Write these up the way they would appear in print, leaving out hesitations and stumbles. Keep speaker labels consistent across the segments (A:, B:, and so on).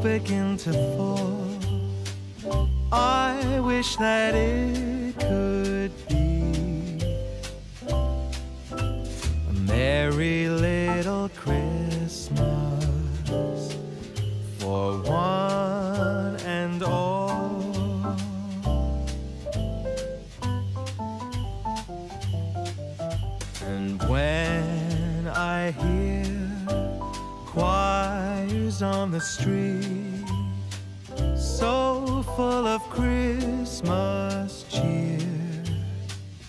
A: begin to fall. I wish that it could be a merry little Christmas for one and all. And when I hear choirs on the street, so full of Christmas cheer,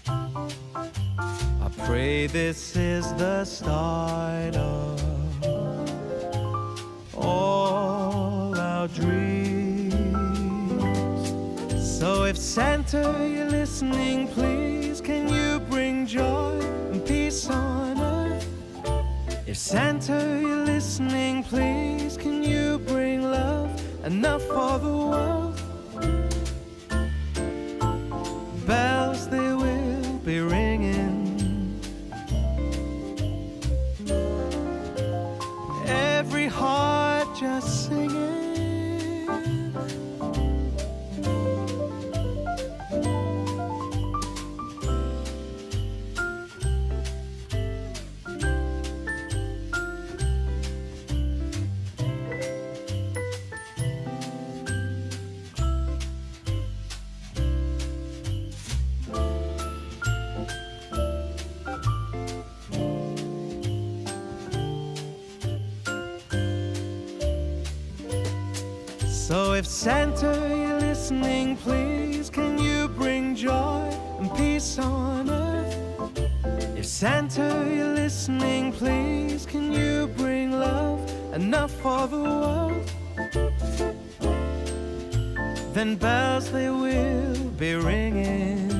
A: I pray this is the start of all our dreams. So if Santa, you're listening, please, can you bring joy and peace on earth? If Santa, you're listening, please, can you bring love enough for the world? Bells, they will be ringing, every heart just singing. So if Santa, you're listening, please, can you bring joy and peace on earth? If Santa, you're listening, please, can you bring love enough for the world? Then bells, they will be ringing,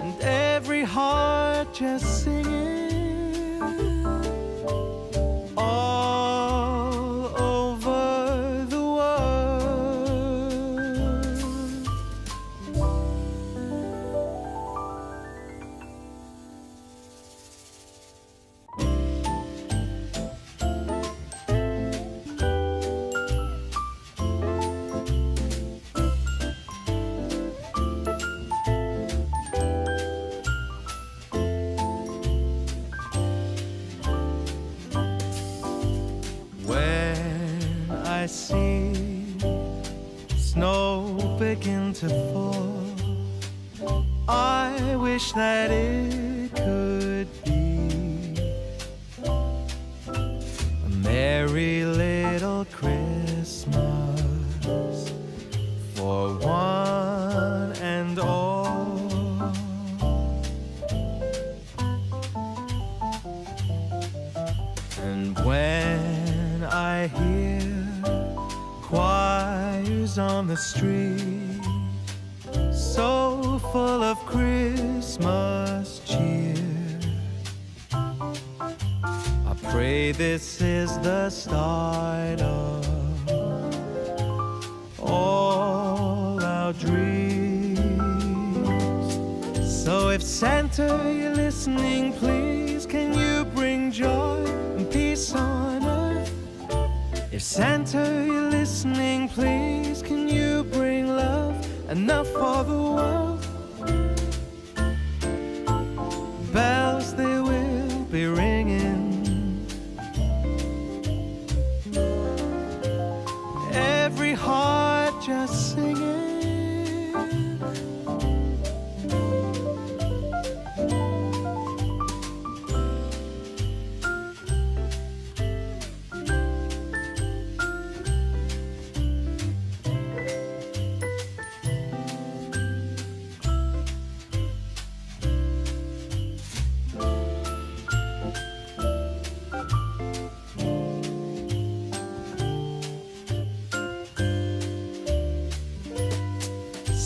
A: and every heart just singing. I see snow begin to fall, I wish that it could be a merry little Christmas for one and all. And when I hear choirs on the street, so full of Christmas cheer, I pray this is the start of all our dreams. So if Santa, you're listening, please, can you bring joy and peace on earth? If Santa, you're listening, please, can you bring love enough for the world? Bells, they will be ringing, every heart just singing.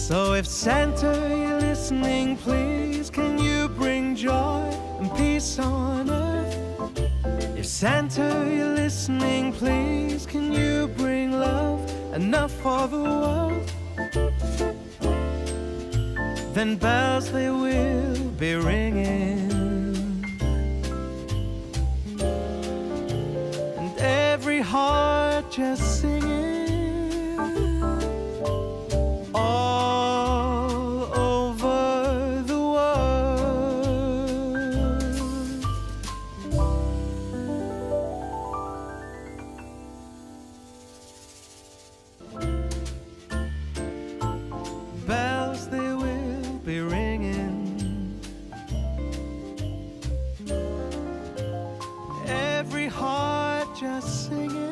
A: So if Santa, you're listening, please, can you bring joy and peace on earth? If Santa, you're listening, please, can you bring love enough for the world? Then bells, they will be ringing, heart just singing all over the world. Bells, they will be ringing, every heart just singing.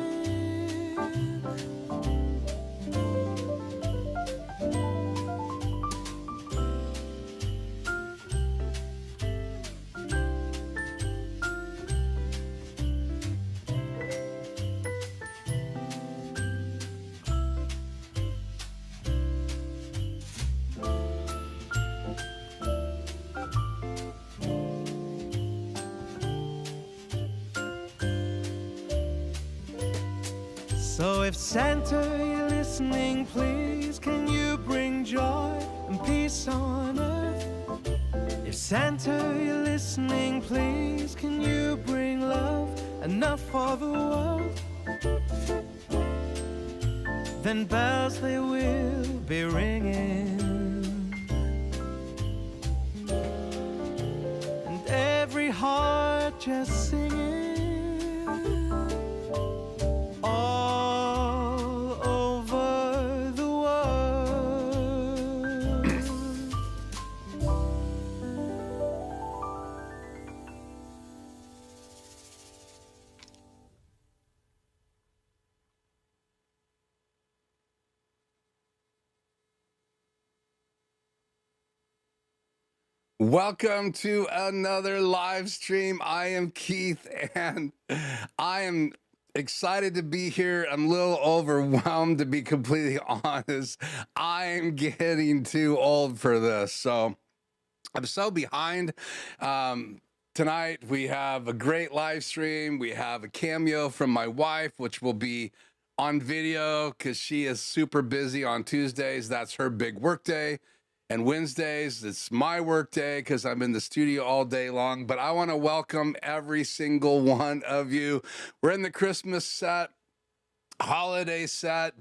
A: So if Santa, you're listening, please, can you bring joy and peace on earth? If Santa, you're listening, please, can you bring love enough for the world? Then bells, they will be ringing, and every heart just singing all over the world.
B: Welcome to another live stream. I am Keith, and I am excited to be here. I'm a little overwhelmed, to be completely honest. I'm getting too old for this, so I'm so behind. Tonight we have a great live stream. We have a cameo from my wife, which will be on video because she is super busy on Tuesdays. That's her big work day. And Wednesdays, it's my work day because I'm in the studio all day long. But I want to welcome every single one of you. We're in the Christmas set, holiday set,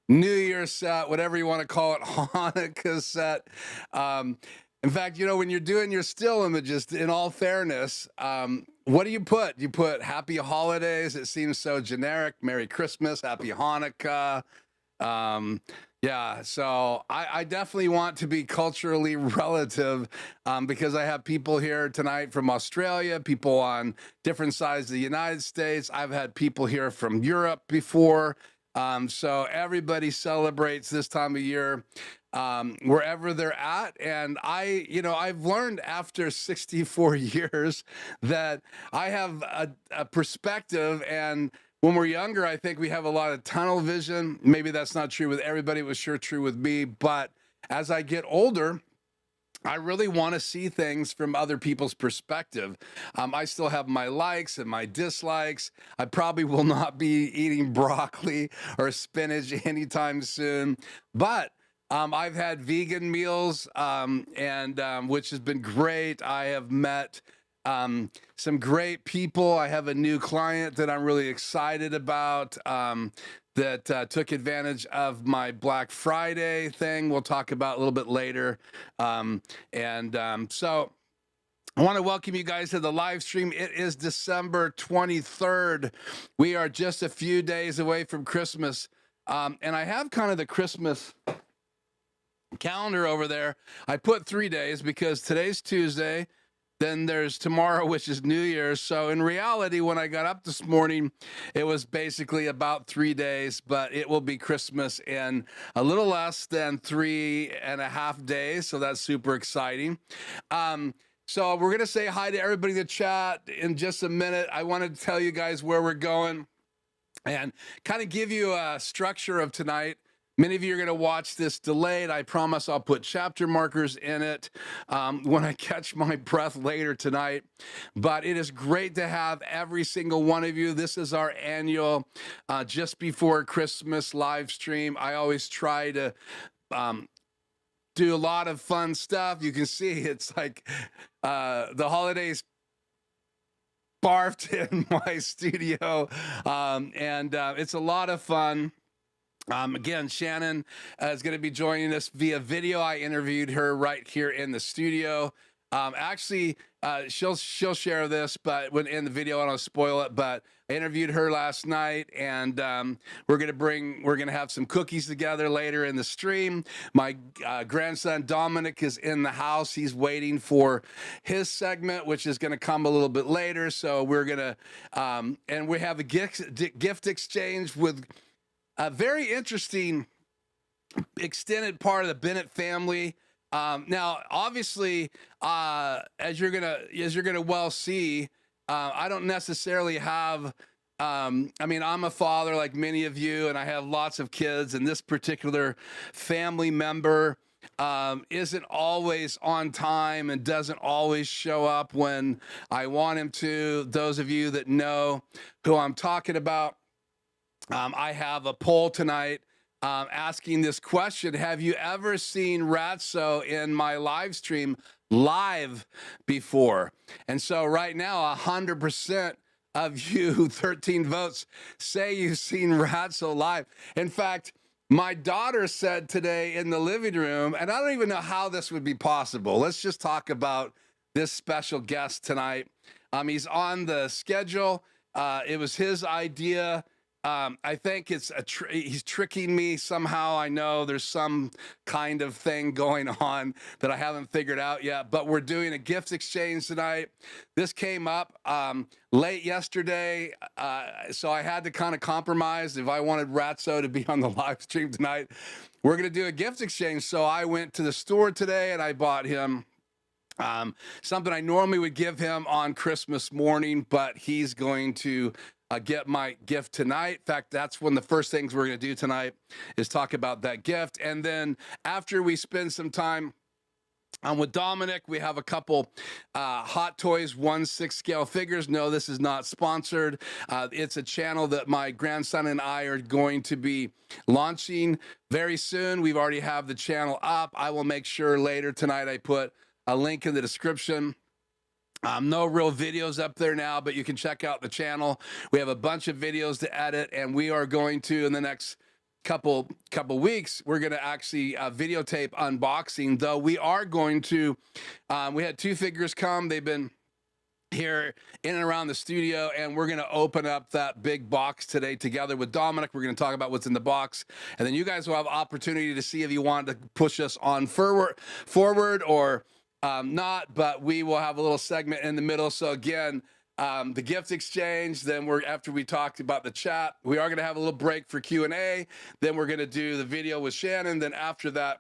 B: New Year's set, whatever you want to call it, Hanukkah set. In fact, you know, when you're doing your still images, in all fairness, what do you put? You put Happy Holidays. It seems so generic. Merry Christmas, Happy Hanukkah. Yeah, so I definitely want to be culturally relative because I have people here tonight from Australia, people on different sides of the United States. I've had people here from Europe before. So everybody celebrates this time of year wherever they're at. And I've learned after 64 years that I have a perspective, and when we're younger, I think we have a lot of tunnel vision. Maybe that's not true with everybody. It was sure true with me. But as I get older, I really want to see things from other people's perspective. I still have my likes and my dislikes. I probably will not be eating broccoli or spinach anytime soon. But I've had vegan meals, which has been great. I have met some great people. I have a new client that I'm really excited about that took advantage of my Black Friday thing. We'll talk about a little bit later. So I want to welcome you guys to the live stream. It is December 23rd. We are just a few days away from Christmas. And I have kind of the Christmas calendar over there. I put 3 days because today's Tuesday. Then there's tomorrow, which is New Year's. So in reality, when I got up this morning, it was basically about 3 days, but it will be Christmas in a little less than 3.5 days. So that's super exciting. So we're going to say hi to everybody in the chat in just a minute. I wanted to tell you guys where we're going and kind of give you a structure of tonight. Many of you are going to watch this delayed. I promise I'll put chapter markers in it when I catch my breath later tonight. But it is great to have every single one of you. This is our annual just before Christmas live stream. I always try to do a lot of fun stuff. You can see it's like the holidays barfed in my studio, and it's a lot of fun. Again, Shannon is going to be joining us via video. I interviewed her right here in the studio. Actually, she'll share this, but when in the video, I don't spoil it. But I interviewed her last night, and we're gonna have some cookies together later in the stream. My grandson Dominic is in the house. He's waiting for his segment, which is going to come a little bit later. So we're gonna and we have a gift exchange with a very interesting extended part of the Bennett family. Now, obviously, as you're gonna well see, I don't necessarily have. I mean, I'm a father like many of you, and I have lots of kids. And this particular family member isn't always on time and doesn't always show up when I want him to. Those of you that know who I'm talking about. I have a poll tonight asking this question. Have you ever seen Ratso in my live stream live before? And so right now, 100% of you, 13 votes, say you've seen Ratso live. In fact, my daughter said today in the living room, and I don't even know how this would be possible. Let's just talk about this special guest tonight. He's on the schedule. It was his idea. I think it's he's tricking me somehow. I know there's some kind of thing going on that I haven't figured out yet, but we're doing a gift exchange tonight. This came up late yesterday, so I had to kind of compromise if I wanted Ratso to be on the live stream tonight. We're going to do a gift exchange, so I went to the store today and I bought him something I normally would give him on Christmas morning, but he's going to get my gift tonight. In fact, that's one of the first things we're going to do tonight is talk about that gift. And then after we spend some time with Dominic, we have a couple Hot Toys 1/6 scale figures. No, this is not sponsored. It's a channel that my grandson and I are going to be launching very soon. We've already have the channel up. I will make sure later tonight I put a link in the description. No real videos up there now, but you can check out the channel. We have a bunch of videos to edit, and we are going to, in the next couple weeks, we're going to actually videotape unboxing, though we are going to, we had 2 figures come. They've been here in and around the studio, and we're going to open up that big box today together with Dominic. We're going to talk about what's in the box, and then you guys will have opportunity to see if you want to push us on forward or not, but we will have a little segment in the middle. So again, the gift exchange, then after we talked about the chat, we are going to have a little break for Q&A. Then we're going to do the video with Shannon. Then after that,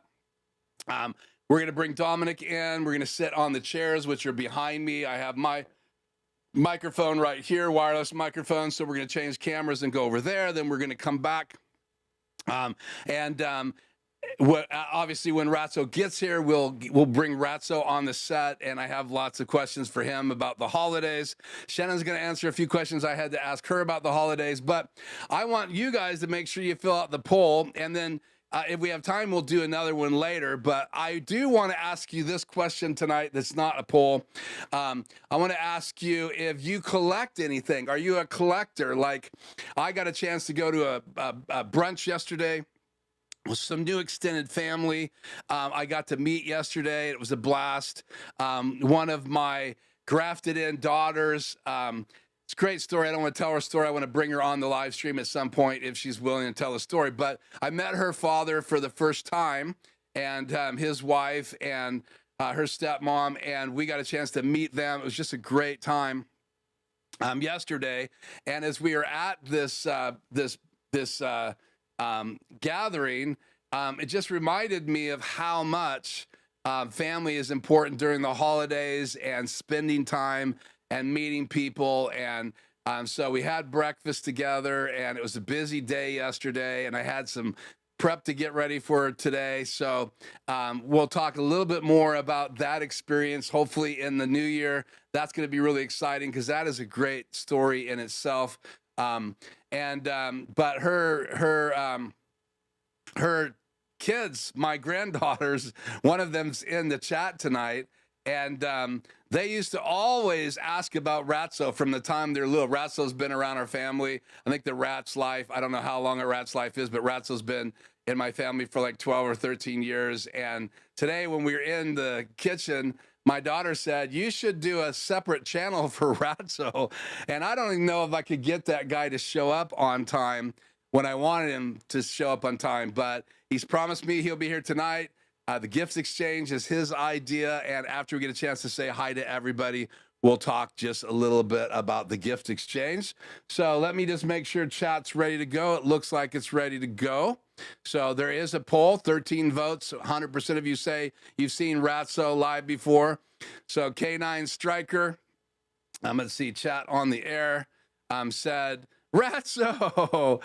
B: we're going to bring Dominic in. We're going to sit on the chairs, which are behind me. I have my microphone right here, wireless microphone. So we're going to change cameras and go over there. Then we're going to come back. Obviously, when Ratso gets here, we'll bring Ratso on the set, and I have lots of questions for him about the holidays. Shannon's going to answer a few questions I had to ask her about the holidays, but I want you guys to make sure you fill out the poll, and then if we have time, we'll do another one later. But I do want to ask you this question tonight that's not a poll. I want to ask you if you collect anything. Are you a collector? Like, I got a chance to go to a brunch yesterday with some new extended family. I got to meet yesterday. It was a blast. One of my grafted in daughters, it's a great story. I don't want to tell her story. I want to bring her on the live stream at some point if she's willing to tell a story. But I met her father for the first time, and his wife and her stepmom, and we got a chance to meet them. It was just a great time yesterday. And as we are at this gathering, it just reminded me of how much family is important during the holidays and spending time and meeting people. And so we had breakfast together, and it was a busy day yesterday, and I had some prep to get ready for today. So we'll talk a little bit more about that experience, hopefully in the new year. That's going to be really exciting because that is a great story in itself. But her kids, my granddaughters, one of them's in the chat tonight, And they used to always ask about Ratso from the time they're little. Ratso's been around our family. I think the rat's life, I don't know how long a rat's life is, but Ratso's been in my family for like 12 or 13 years. And today when we were in the kitchen, my daughter said, you should do a separate channel for Ratso. And I don't even know if I could get that guy to show up on time when I wanted him to show up on time, but he's promised me he'll be here tonight. The gifts exchange is his idea, and after we get a chance to say hi to everybody, we'll talk just a little bit about the gift exchange. So let me just make sure chat's ready to go. It looks like it's ready to go. So there is a poll, 13 votes. 100% of you say you've seen Ratso live before. So K9 Striker, I'm going to see chat on the air, said, Ratso.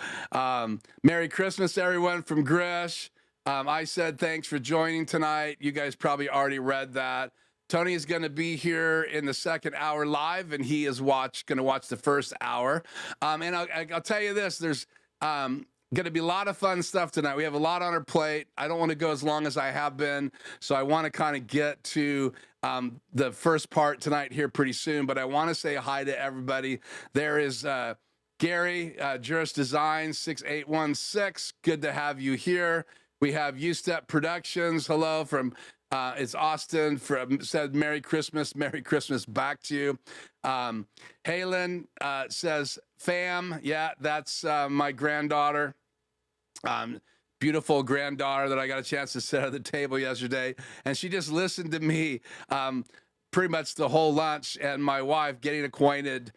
B: Merry Christmas, everyone, from Grish. I said thanks for joining tonight. You guys probably already read that. Tony is going to be here in the second hour live, and he is going to watch the first hour. And I'll tell you this, there's going to be a lot of fun stuff tonight. We have a lot on our plate. I don't want to go as long as I have been, so I want to kind of get to the first part tonight here pretty soon, but I want to say hi to everybody. There is Gary, Juris Design 6816. Good to have you here. We have U-Step Productions. Hello from, it's Austin, said Merry Christmas back to you. Halen says, fam, yeah, that's my granddaughter. Beautiful granddaughter that I got a chance to sit at the table yesterday. And she just listened to me pretty much the whole lunch, and my wife getting acquainted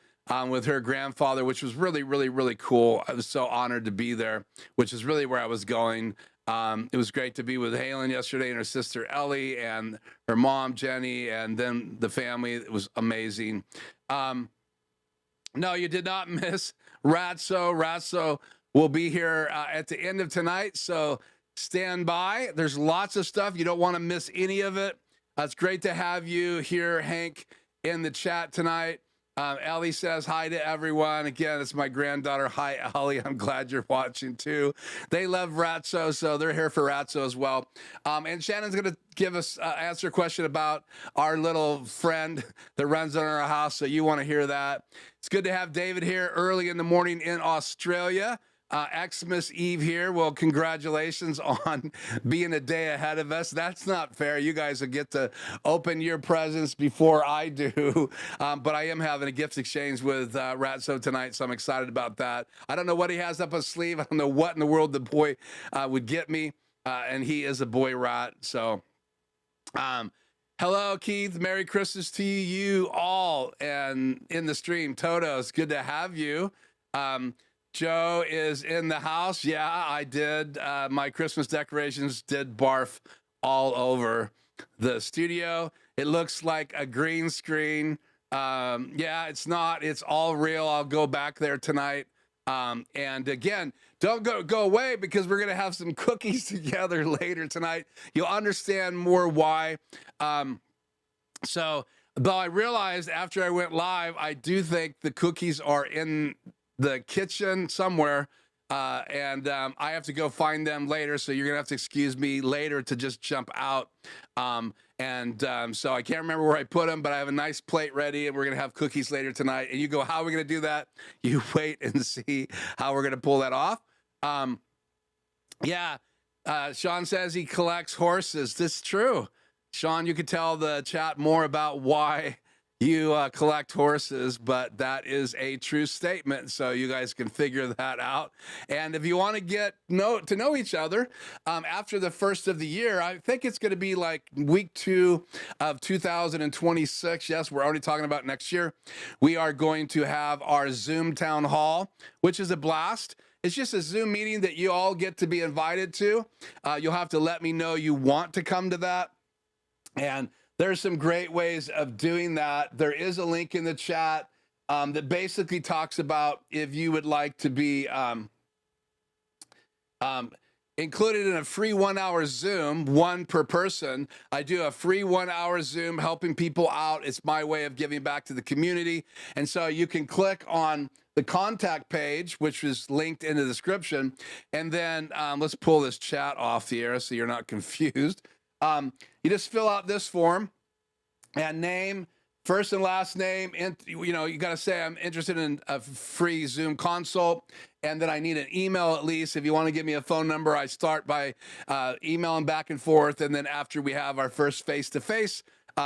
B: with her grandfather, which was really, really, really cool. I was so honored to be there, which is really where I was going. It was great to be with Halen yesterday and her sister Ellie and her mom Jenny, and then the family. It was amazing. No, you did not miss Ratso. Ratso will be here at the end of tonight, so stand by. There's lots of stuff. You don't want to miss any of it. It's great to have you here, Hank, in the chat tonight. Ellie says hi to everyone. Again, it's my granddaughter. Hi, Ellie. I'm glad you're watching too. They love Ratso, so they're here for Ratso as well. And Shannon's going to give us answer a question about our little friend that runs on our house, so you want to hear that. It's good to have David here early in the morning in Australia. Xmas Eve here. Well, congratulations on being a day ahead of us. That's not fair. You guys will get to open your presents before I do. But I am having a gift exchange with Ratso tonight, so I'm excited about that. I don't know what he has up his sleeve. I don't know what in the world the boy would get me. And he is a boy rat. So, hello, Keith. Merry Christmas to you all. And in the stream, Toto, it's good to have you. Joe is in the house. Yeah, I did. My Christmas decorations did barf all over the studio. It looks like a green screen. Yeah, it's not. It's all real. I'll go back there tonight. And again, don't go away, because we're going to have some cookies together later tonight. You'll understand more why. So, though I realized after I went live, I do think the cookies are in the kitchen somewhere, and I have to go find them later, so you're gonna have to excuse me later to just jump out. So I can't remember where I put them, but I have a nice plate ready, and we're gonna have cookies later tonight. And you go, how are we gonna do that? You wait and see how we're gonna pull that off. Sean says he collects horses. This is true. Sean, you could tell the chat more about why you collect horses, but that is a true statement, so you guys can figure that out. And if you want to get to know each other after the first of the year, I think it's going to be like week 2 of 2026. Yes, we're already talking about next year. We are going to have our Zoom town hall, which is a blast. It's just a Zoom meeting that you all get to be invited to. You'll have to let me know you want to come to that. And there's some great ways of doing that. There is a link in the chat that basically talks about if you would like to be included in a free 1-hour Zoom, one per person. I do a free 1-hour Zoom helping people out. It's my way of giving back to the community. And so you can click on the contact page, which is linked in the description. And then let's pull this chat off the air so you're not confused. You just fill out this form, and name, first and last name. And you know, you got to say I'm interested in a free Zoom consult, and then I need an email at least. If you want to give me a phone number, I start by emailing back and forth, and then after we have our first face-to-face,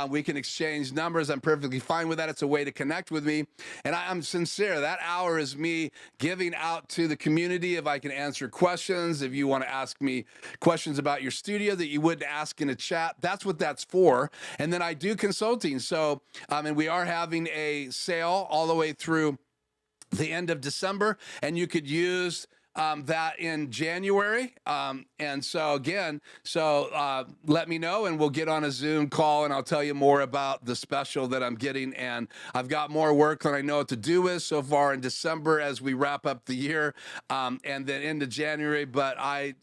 B: we can exchange numbers. I'm perfectly fine with that. It's a way to connect with me. And I'm sincere. That hour is me giving out to the community. If I can answer questions, if you want to ask me questions about your studio that you wouldn't ask in a chat, that's what that's for. And then I do consulting. So, and we are having a sale all the way through the end of December, and you could use that in January. And so again, let me know and we'll get on a Zoom call and I'll tell you more about the special that I'm getting. And I've got more work than I know what to do with so far in December as we wrap up the year, and then into January. But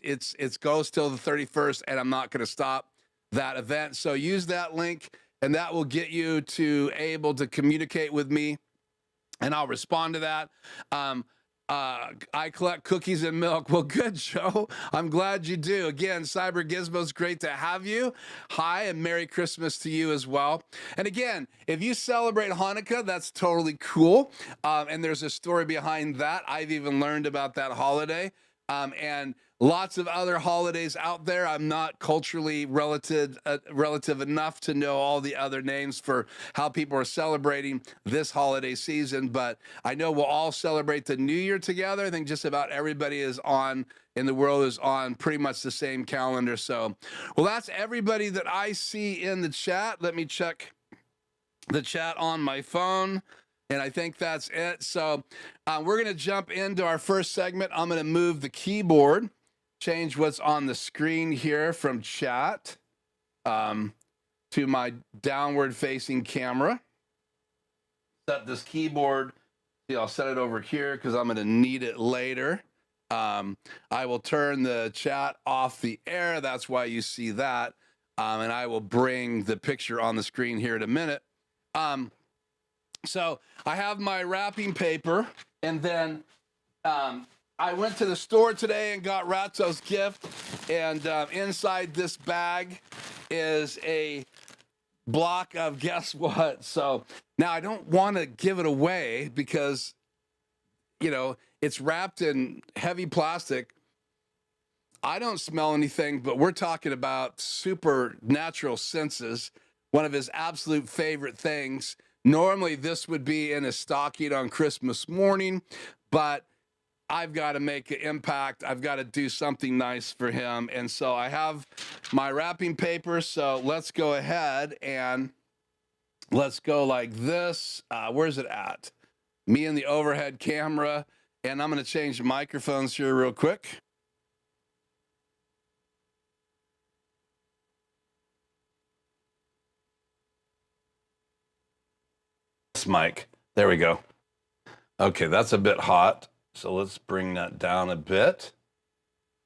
B: it's goes till the 31st, and I'm not going to stop that event. So use that link, and that will get you to able to communicate with me, and I'll respond to that. I collect cookies and milk. Well, good, Joe. I'm glad you do. Again, Cyber Gizmo's great to have you. Hi, and Merry Christmas to you as well. And again, if you celebrate Hanukkah, that's totally cool. And there's a story behind that. I've even learned about that holiday. And lots of other holidays out there. I'm not culturally relative enough to know all the other names for how people are celebrating this holiday season, but I know we'll all celebrate the New Year together. I think just about everybody in the world is on pretty much the same calendar. So, well, that's everybody that I see in the chat. Let me check the chat on my phone. And I think that's it. So we're going to jump into our first segment. I'm going to move the keyboard, change what's on the screen here from chat to my downward facing camera. Set this keyboard. See, I'll set it over here because I'm going to need it later. I will turn the chat off the air. That's why you see that. And I will bring the picture on the screen here in a minute. So I have my wrapping paper, and then I went to the store today and got Ratso's gift, and inside this bag is a block of guess what? So now I don't want to give it away because, you know, it's wrapped in heavy plastic. I don't smell anything, but we're talking about supernatural senses, one of his absolute favorite things. Normally, this would be in a stocking on Christmas morning, but I've got to make an impact. I've got to do something nice for him. And so I have my wrapping paper. So let's go ahead and let's go like this. Where's it at? Me and the overhead camera. And I'm going to change the microphones here real quick. Mic. There we go. Okay, that's a bit hot. So let's bring that down a bit.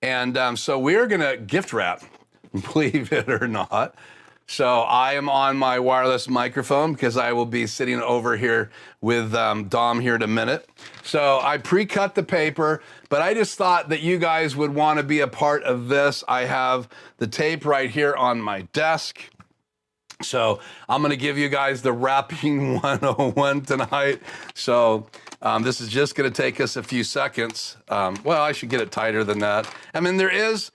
B: And so we're going to gift wrap, believe it or not. So I am on my wireless microphone because I will be sitting over here with Dom here in a minute. So I pre-cut the paper, but I just thought that you guys would want to be a part of this. I have the tape right here on my desk. So I'm going to give you guys the wrapping 101 tonight. So this is just going to take us a few seconds. Well, I should get it tighter than that. I mean, there is,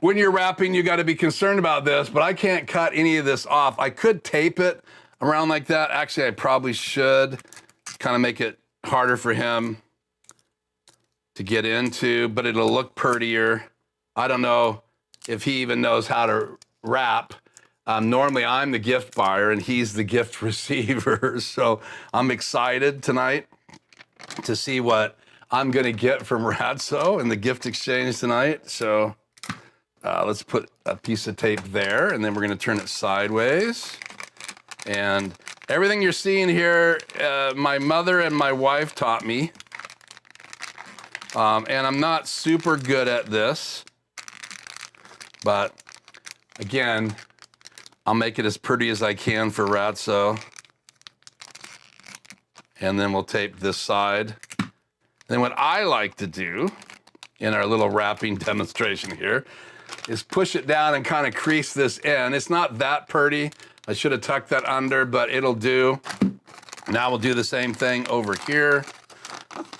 B: when you're wrapping, you got to be concerned about this, but I can't cut any of this off. I could tape it around like that. Actually, I probably should kind of make it harder for him to get into, but it'll look prettier. I don't know if he even knows how to wrap. Normally, I'm the gift buyer and he's the gift receiver. So I'm excited tonight to see what I'm going to get from Ratso in the gift exchange tonight. So let's put a piece of tape there, and then we're going to turn it sideways. And everything you're seeing here, my mother and my wife taught me. And I'm not super good at this. But again, I'll make it as pretty as I can for Ratso. And then we'll tape this side. Then what I like to do in our little wrapping demonstration here is push it down and kind of crease this in. It's not that pretty, I should have tucked that under, but it'll do. Now we'll do the same thing over here.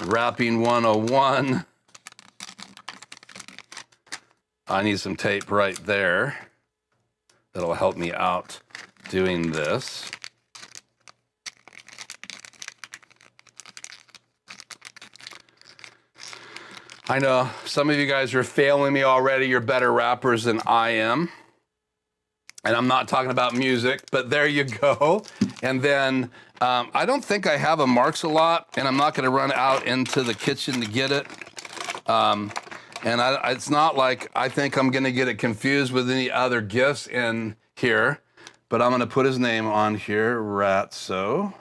B: Wrapping 101. I need some tape right there. That'll help me out doing this. I know some of you guys are failing me already. You're better rappers than I am. And I'm not talking about music, but there you go. And then I don't think I have a Marks-a-Lot, and I'm not going to run out into the kitchen to get it. It's not like I think I'm going to get it confused with any other gifts in here, but I'm going to put his name on here, Ratso.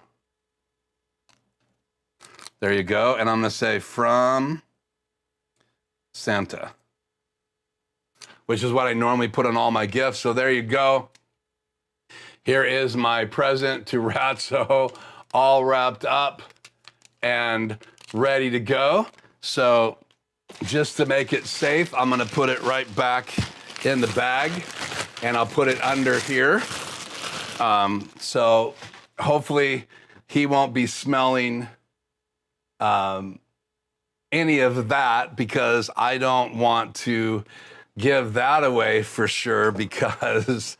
B: There you go. And I'm going to say from Santa, which is what I normally put on all my gifts. So there you go. Here is my present to Ratso, all wrapped up and ready to go. So just to make it safe, I'm gonna put it right back in the bag, and I'll put it under here. So hopefully he won't be smelling any of that, because I don't want to give that away for sure, because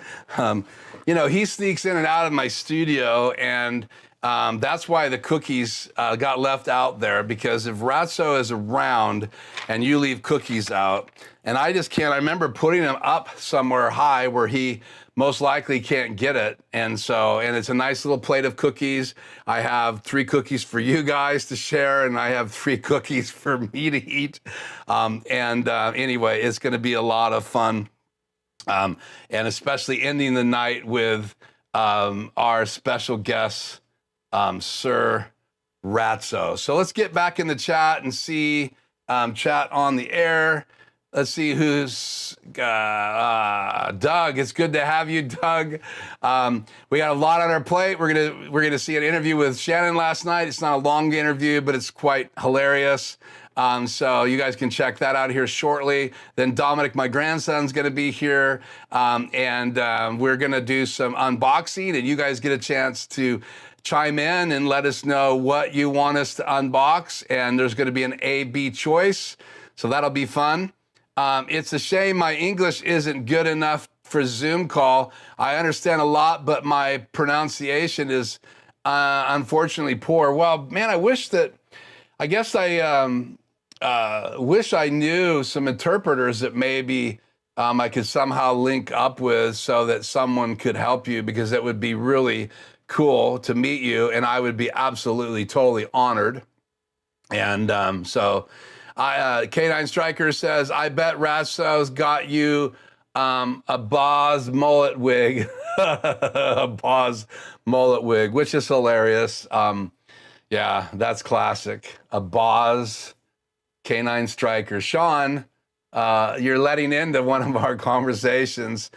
B: he sneaks in and out of my studio, and that's why the cookies got left out there, because if Ratso is around and you leave cookies out, and I just can't, I remember putting them up somewhere high where he most likely can't get it. And it's a nice little plate of cookies. I have 3 cookies for you guys to share, and I have 3 cookies for me to eat. Anyway, it's gonna be a lot of fun. And especially ending the night with our special guest, Sir Ratso. So let's get back in the chat and see chat on the air. Let's see who's Doug. It's good to have you, Doug. We got a lot on our plate. We're gonna see an interview with Shannon last night. It's not a long interview, but it's quite hilarious. So you guys can check that out here shortly. Then Dominic, my grandson's gonna be here, and we're gonna do some unboxing, and you guys get a chance to chime in and let us know what you want us to unbox. And there's gonna be an A-B choice, so that'll be fun. It's a shame my English isn't good enough for Zoom call. I understand a lot, but my pronunciation is unfortunately poor. Well, man, I wish I wish I knew some interpreters that maybe I could somehow link up with, so that someone could help you, because it would be really cool to meet you, and I would be absolutely, totally honored. And K9 Striker says, I bet Ratso's got you a Boz mullet wig. A Boz mullet wig, which is hilarious. Yeah, that's classic. A Boz K9 Striker. Sean, you're letting into one of our conversations.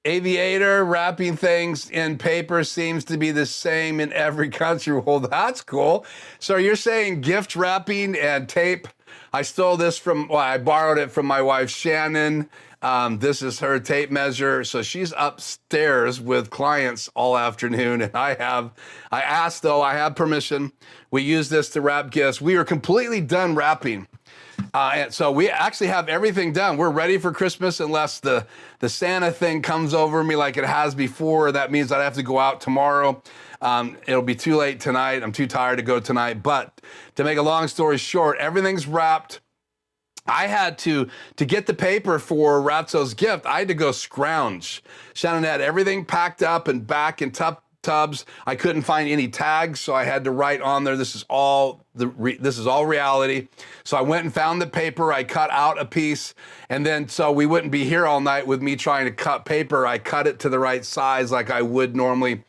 B: Aviator, wrapping things in paper seems to be the same in every country. Well, that's cool. So you're saying gift wrapping and tape? I stole this I borrowed it from my wife, Shannon. This is her tape measure. So she's upstairs with clients all afternoon. And I asked though, I have permission. We use this to wrap gifts. We are completely done wrapping. And so we actually have everything done. We're ready for Christmas, unless the Santa thing comes over me like it has before. That means I'd have to go out tomorrow. It'll be too late tonight. I'm too tired to go tonight. But to make a long story short, everything's wrapped. I had to get the paper for Ratso's gift, I had to go scrounge. Shannon had everything packed up and back in tubs. I couldn't find any tags, so I had to write on there, this is all reality. So I went and found the paper, I cut out a piece, and then so we wouldn't be here all night with me trying to cut paper, I cut it to the right size like I would normally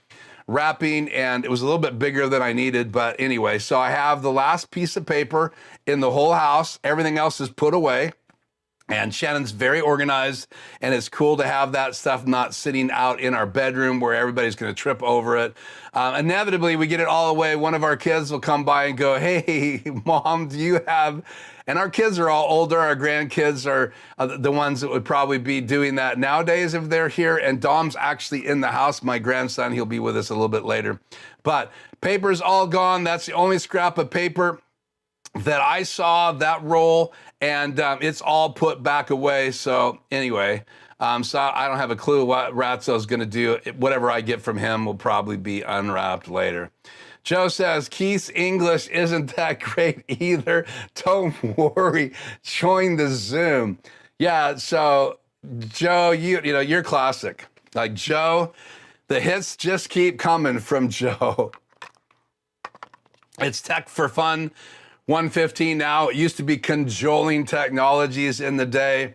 B: wrapping, and it was a little bit bigger than I needed, but anyway, so I have the last piece of paper in the whole house. Everything else is put away. And Shannon's very organized, and it's cool to have that stuff not sitting out in our bedroom where everybody's going to trip over it. Inevitably, we get it all away. One of our kids will come by and go, "Hey, Mom, do you have..." And our kids are all older. Our grandkids are the ones that would probably be doing that nowadays if they're here. And Dom's actually in the house. My grandson, he'll be with us a little bit later. But paper's all gone. That's the only scrap of paper that I saw, that roll, and it's all put back away. So anyway, so I don't have a clue what Ratso's going to do. Whatever I get from him will probably be unwrapped later. Joe says, Keith's English isn't that great either. Don't worry. Join the Zoom. Yeah, so Joe, you know, you're classic. Like Joe, the hits just keep coming from Joe. It's Tech for Fun 115 now. It used to be Cajoling Technologies in the day,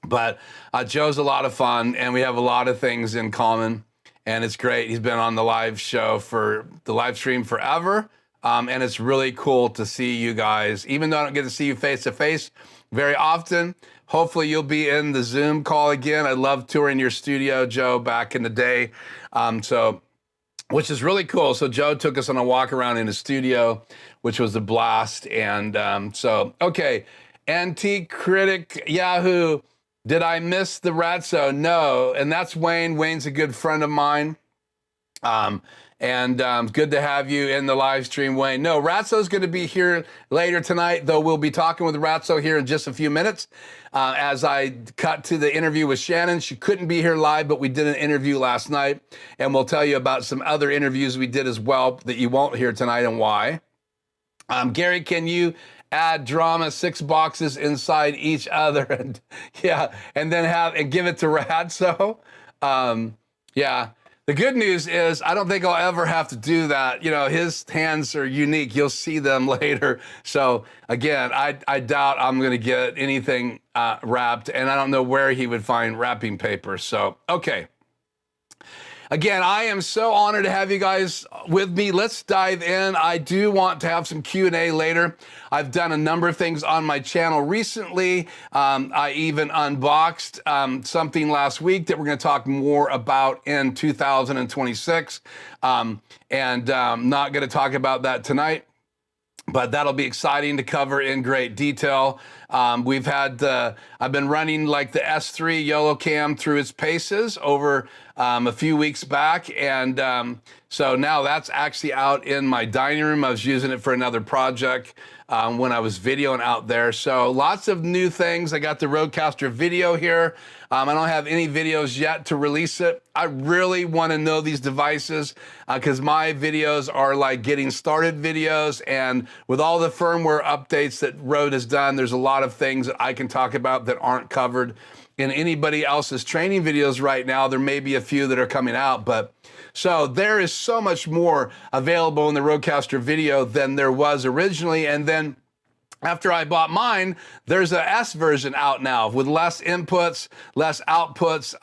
B: but Joe's a lot of fun, and we have a lot of things in common, and it's great. He's been on the live show for the live stream forever, and it's really cool to see you guys. Even though I don't get to see you face to face very often, hopefully you'll be in the Zoom call again. I love touring your studio, Joe, back in the day, which is really cool. So Joe took us on a walk around in his studio, which was a blast. And okay, Antique Critic Yahoo, did I miss the Ratso? No, and that's Wayne. Wayne's a good friend of mine. Good to have you in the live stream, Wayne. No, Ratso's going to be here later tonight, though we'll be talking with Ratso here in just a few minutes. As I cut to the interview with Shannon, she couldn't be here live, but we did an interview last night, and we'll tell you about some other interviews we did as well that you won't hear tonight and why. Gary, can you add drama 6 boxes inside each other and then give it to Ratso? Yeah. The good news is I don't think I'll ever have to do that. You know, his hands are unique. You'll see them later. So again, I doubt I'm going to get anything wrapped, and I don't know where he would find wrapping paper. So, okay. Again, I am so honored to have you guys with me. Let's dive in. I do want to have some Q&A later. I've done a number of things on my channel recently. I even unboxed something last week that we're going to talk more about in 2026. Not going to talk about that tonight, but that'll be exciting to cover in great detail. I've been running like the S3 YOLO cam through its paces over a few weeks back. And so now that's actually out in my dining room. I was using it for another project when I was videoing out there. So lots of new things. I got the Rodecaster video here. I don't have any videos yet to release it. I really want to know these devices because my videos are like getting started videos. And with all the firmware updates that Rode has done, there's a lot of things that I can talk about that aren't covered in anybody else's training videos right now. There may be a few that are coming out, but so there is so much more available in the Rodecaster video than there was originally. And then after I bought mine, there's a S version out now with less inputs, less outputs,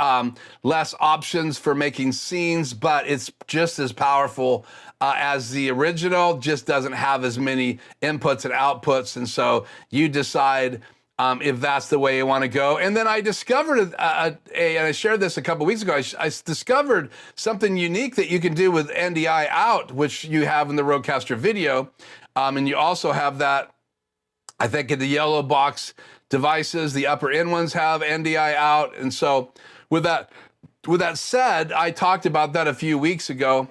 B: less options for making scenes, but it's just as powerful as the original, just doesn't have as many inputs and outputs. And so you decide if that's the way you want to go. And then I discovered, and I shared this a couple weeks ago, I discovered something unique that you can do with NDI out, which you have in the Rodecaster video. And you also have that, I think, in the yellow box devices, the upper end ones have NDI out. And so with that said, I talked about that a few weeks ago,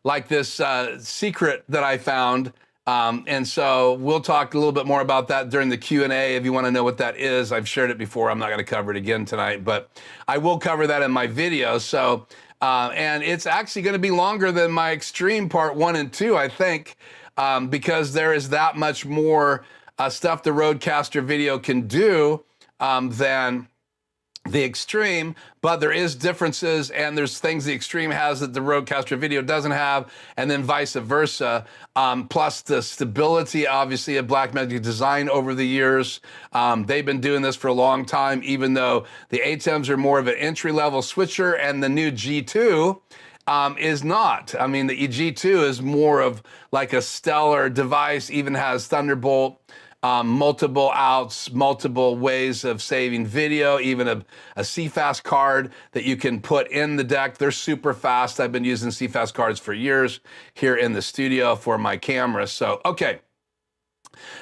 B: like this secret that I found. And so we'll talk a little bit more about that during the Q&A if you want to know what that is. I've shared it before. I'm not going to cover it again tonight, but I will cover that in my video. So, and it's actually going to be longer than my Extreme Part 1 and 2, I think, because there is that much more stuff the Rodecaster video can do than the Extreme, but there is differences, and there's things the Extreme has that the Rodecaster video doesn't have, and then vice versa. Plus the stability, obviously, of Blackmagic Design over the years. They've been doing this for a long time, even though the ATEMs are more of an entry-level switcher, and the new G2 is not. I mean, the G2 is more of like a stellar device, even has Thunderbolt multiple outs, multiple ways of saving video, even a CFast card that you can put in the deck. They're super fast. I've been using CFast cards for years here in the studio for my camera. So, okay.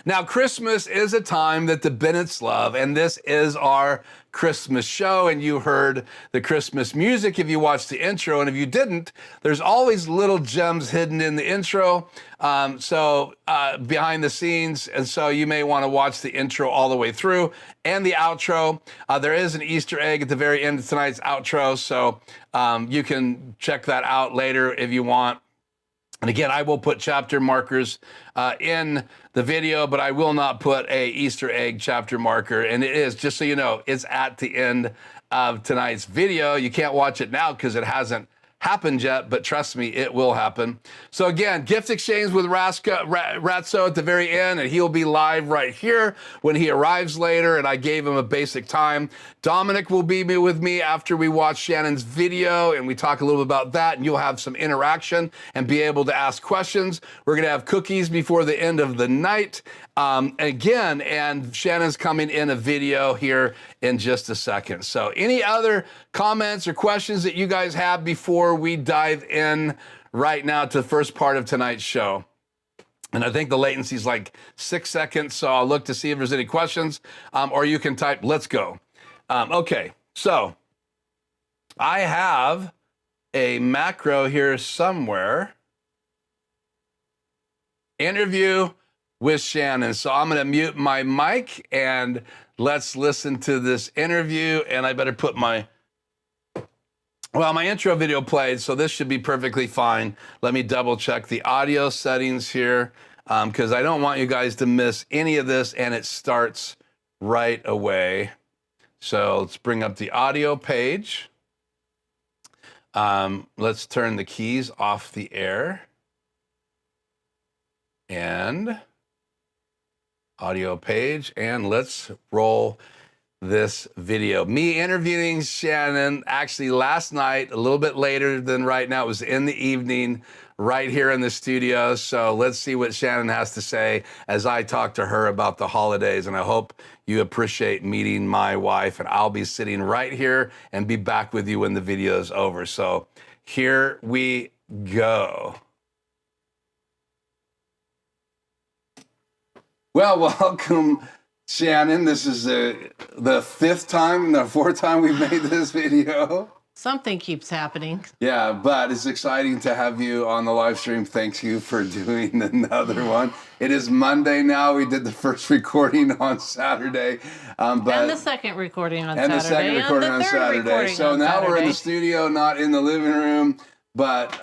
B: Now, Christmas is a time that the Bennetts love, and this is our Christmas show, and you heard the Christmas music if you watched the intro, and if you didn't, there's always little gems hidden in the intro, behind the scenes, and so you may want to watch the intro all the way through, and the outro. There is an Easter egg at the very end of tonight's outro, so you can check that out later if you want. And again, I will put chapter markers in the video, but I will not put a Easter egg chapter marker. And it is, just so you know, it's at the end of tonight's video. You can't watch it now because it hasn't happened yet, but trust me, it will happen. So again, gift exchange with Ratso at the very end, and he'll be live right here when he arrives later, and I gave him a basic time. Dominic will be with me after we watch Shannon's video, and we talk a little bit about that, and you'll have some interaction and be able to ask questions. We're gonna have cookies before the end of the night. Again, and Shannon's coming in a video here in just a second. So any other comments or questions that you guys have before we dive in right now to the first part of tonight's show? And I think the latency is like 6 seconds, so I'll look to see if there's any questions, or you can type, let's go. Okay, so I have a macro here somewhere. Interview with Shannon. So I'm going to mute my mic and let's listen to this interview. And I better put my intro video played, so this should be perfectly fine. Let me double check the audio settings here because I don't want you guys to miss any of this, and it starts right away. So let's bring up the audio page. Let's turn the keys off the air. And audio page, and let's roll this video. Me interviewing Shannon actually last night, a little bit later than right now. It was in the evening right here in the studio. So let's see what Shannon has to say as I talk to her about the holidays. And I hope you appreciate meeting my wife, and I'll be sitting right here and be back with you when the video is over. So here we go. Well, welcome, Shannon. This is the fourth time we've made this video.
C: Something keeps happening.
B: Yeah, but it's exciting to have you on the live stream. Thank you for doing another one. It is Monday now. We did the first recording on Saturday. And
C: the second recording on Saturday.
B: And the second recording on Saturday. So now we're in the studio, not in the living room. But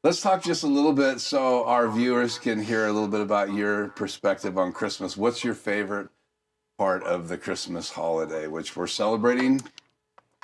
B: let's talk just a little bit so our viewers can hear a little bit about your perspective on Christmas. What's your favorite part of the Christmas holiday, which we're celebrating?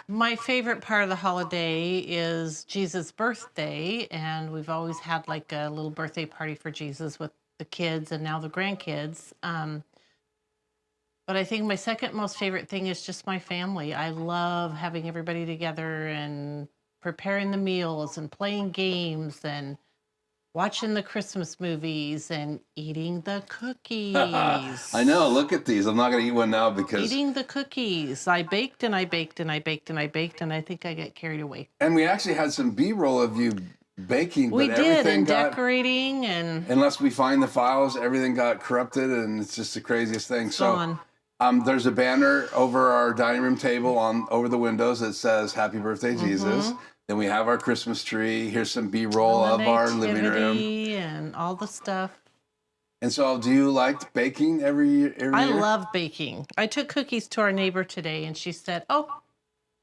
C: My favorite part of the holiday is Jesus' birthday, and we've always had like a little birthday party for Jesus with the kids and now the grandkids. But I think my second most favorite thing is just my family. I love having everybody together and preparing the meals and playing games and watching the Christmas movies and eating the cookies.
B: I know, look at these. I'm not going to eat one now because...
C: Eating the cookies. I baked and I baked and I baked and I baked, and I think I get carried away.
B: And we actually had some B-roll of you baking.
C: We
B: but
C: did,
B: everything
C: and
B: got,
C: decorating and...
B: Unless we find the files, everything got corrupted, and it's just the craziest thing. So there's a banner over our dining room table over the windows that says, Happy Birthday, Jesus. Then we have our Christmas tree. Here's some B-roll of our living room.
C: And all the stuff.
B: And so do you like baking every year?
C: I love baking. I took cookies to our neighbor today, and she said, oh,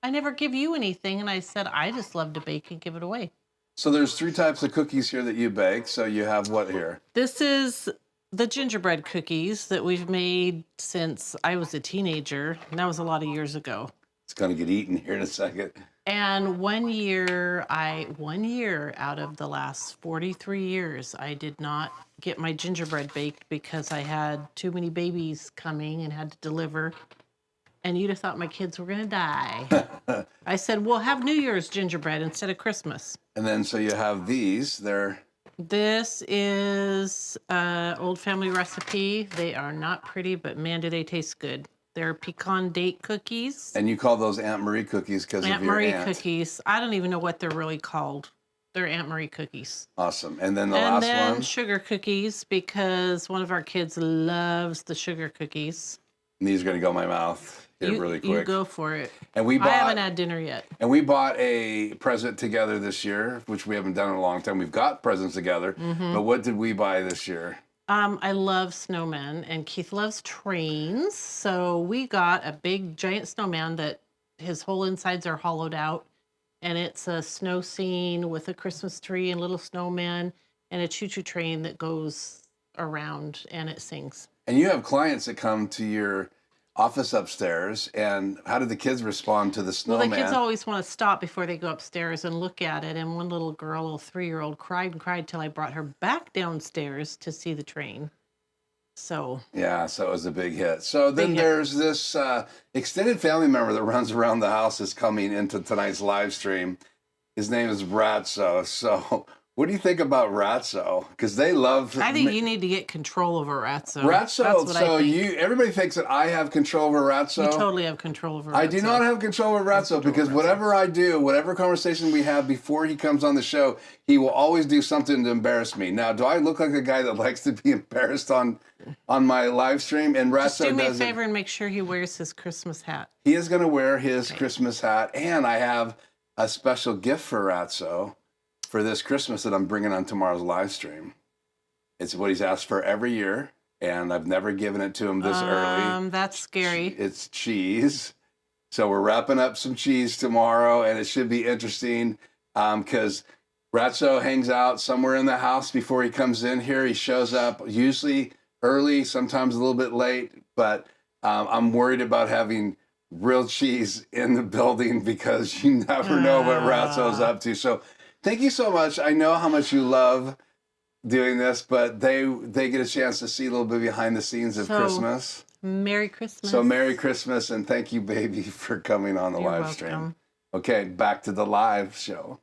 C: I never give you anything. And I said, I just love to bake and give it away.
B: So there's 3 types of cookies here that you bake. So you have what here?
C: This is the gingerbread cookies that we've made since I was a teenager. And that was a lot of years ago.
B: It's going to get eaten here in a second.
C: And one year out of the last 43 years, I did not get my gingerbread baked because I had too many babies coming and had to deliver. And you'd have thought my kids were going to die. I said, we'll have New Year's gingerbread instead of Christmas.
B: And then so you have these. They're
C: This is old family recipe. They are not pretty, but man, do they taste good. They're pecan date cookies.
B: And you call those Aunt Marie cookies because of
C: Aunt
B: your
C: Marie
B: aunt.
C: cookies. I don't even know what they're really called. They're Aunt Marie cookies.
B: Awesome. And then the
C: And
B: last
C: then
B: one.
C: sugar cookies, because one of our kids loves the sugar cookies.
B: And these are going to go in my mouth here really quick.
C: You go for it.
B: And we
C: I
B: bought,
C: haven't had dinner yet.
B: and we bought a present together this year, which we haven't done in a long time. We've got presents together, but what did we buy this year?
C: I love snowmen, and Keith loves trains. So we got a big, giant snowman that his whole insides are hollowed out. And it's a snow scene with a Christmas tree and little snowmen and a choo-choo train that goes around and it sings.
B: And you have clients that come to your office upstairs, and how did the kids respond to the
C: Well,
B: snowman?
C: the kids always want to stop before they go upstairs and look at it. And one little girl, a little 3-year-old, cried and cried till I brought her back downstairs to see the train. So
B: Yeah, so it was a big hit. So then
C: Big hit.
B: there's this extended family member that runs around the house is coming into tonight's live stream. His name is Ratso. So what do you think about Ratso? Because they love.
C: I think you need to get control over Ratso.
B: Ratso.
C: That's what
B: So
C: I think.
B: everybody thinks that I have control over Ratso.
C: You totally have control over Ratso.
B: I do not have control over Ratso because whatever I do, whatever conversation we have before he comes on the show, he will always do something to embarrass me. Now, do I look like a guy that likes to be embarrassed on my live stream? And Ratso
C: Just do me a
B: doesn't.
C: favor and make sure he wears his Christmas hat.
B: He is going to wear his Christmas hat, and I have a special gift for Ratso for this Christmas that I'm bringing on tomorrow's live stream. It's what he's asked for every year, and I've never given it to him this early.
C: That's scary.
B: It's cheese. So we're wrapping up some cheese tomorrow, and it should be interesting because Ratso hangs out somewhere in the house before he comes in here. He shows up usually early, sometimes a little bit late, but I'm worried about having real cheese in the building because you never know what Ratso's up to. So thank you so much. I know how much you love doing this, but they get a chance to see a little bit behind the scenes of Christmas.
C: Merry Christmas.
B: So Merry Christmas, and thank you, baby, for coming on the
C: You're
B: live stream.
C: welcome.
B: Okay, back to the live show.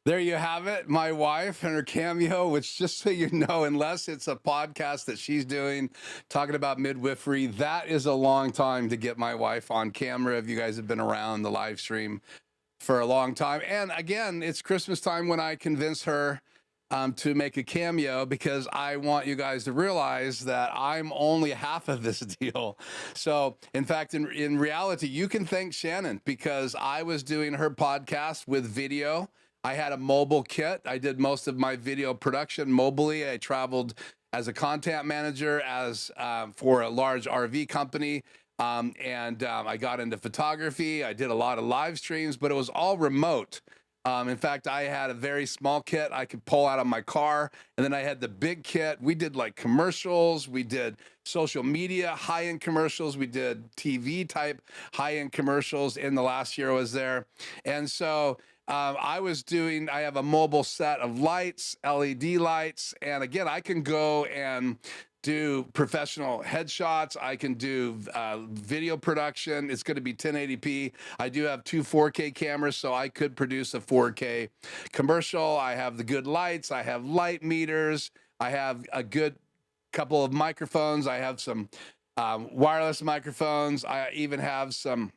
B: There you have it, my wife and her cameo, which, just so you know, unless it's a podcast that she's doing talking about midwifery, that is a long time to get my wife on camera. If you guys have been around the live stream for a long time. And again, it's Christmas time when I convince her to make a cameo, because I want you guys to realize that I'm only half of this deal. So in fact, in reality, you can thank Shannon, because I was doing her podcast with video. I had a mobile kit. I did most of my video production mobily. I traveled as a content manager for a large RV company. I got into photography. I did a lot of live streams, but it was all remote. In fact, I had a very small kit I could pull out of my car. And then I had the big kit. We did like commercials. We did social media, high-end commercials. We did TV type high-end commercials in the last year I was there. And so I have a mobile set of lights, LED lights. And again, I can go and do professional headshots. I can do video production. It's going to be 1080p. I do have 2 4K cameras, so I could produce a 4K commercial. I have the good lights. I have light meters. I have a good couple of microphones. I have some wireless microphones. I even have some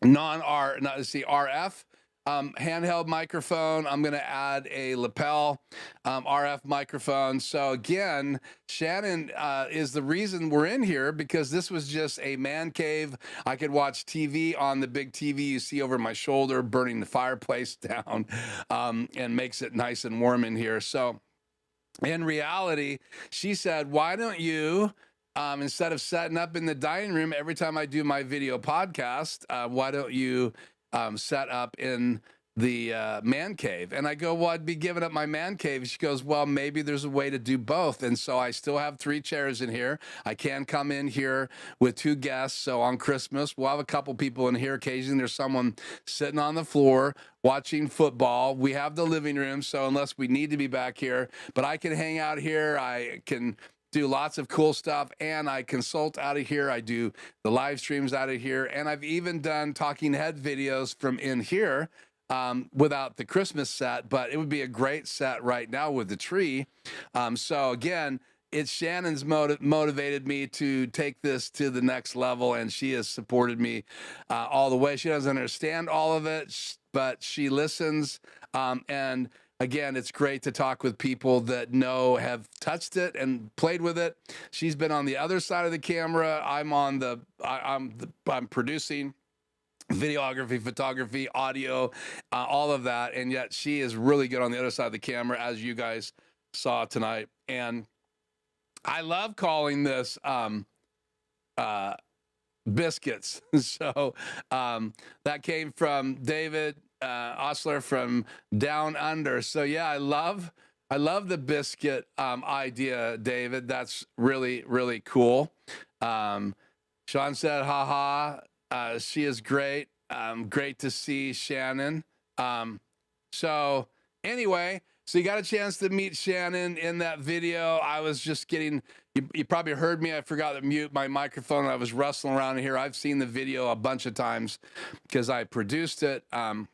B: RF handheld microphone. I'm going to add a lapel RF microphone. So again, Shannon is the reason we're in here, because this was just a man cave. I could watch TV on the big TV you see over my shoulder, burning the fireplace down, and makes it nice and warm in here. So in reality, she said, why don't you, instead of setting up in the dining room every time I do my video podcast, why don't you set up in the man cave? And I go, well, I'd be giving up my man cave. She goes, well, maybe there's a way to do both. And so I still have 3 chairs in here. I can come in here with 2 guests. So on Christmas, we'll have a couple people in here. Occasionally there's someone sitting on the floor watching football. We have the living room, so unless we need to be back here, but I can hang out here. I can do lots of cool stuff, and I consult out of here. I do the live streams out of here, and I've even done talking head videos from in here without the Christmas set, but it would be a great set right now with the tree. So again, it's Shannon's motivated me to take this to the next level, and she has supported me all the way. She doesn't understand all of it, but she listens. And again, it's great to talk with people that have touched it and played with it. She's been on the other side of the camera. I'm producing videography, photography, audio, all of that. And yet she is really good on the other side of the camera, as you guys saw tonight. And I love calling this biscuits. So that came from David Osler from Down Under. So yeah, I love the biscuit idea, David. That's really, really cool. Sean said, haha, she is great. Great to see Shannon. So anyway, so you got a chance to meet Shannon in that video. I was just getting, you probably heard me. I forgot to mute my microphone. I was rustling around here. I've seen the video a bunch of times because I produced it. But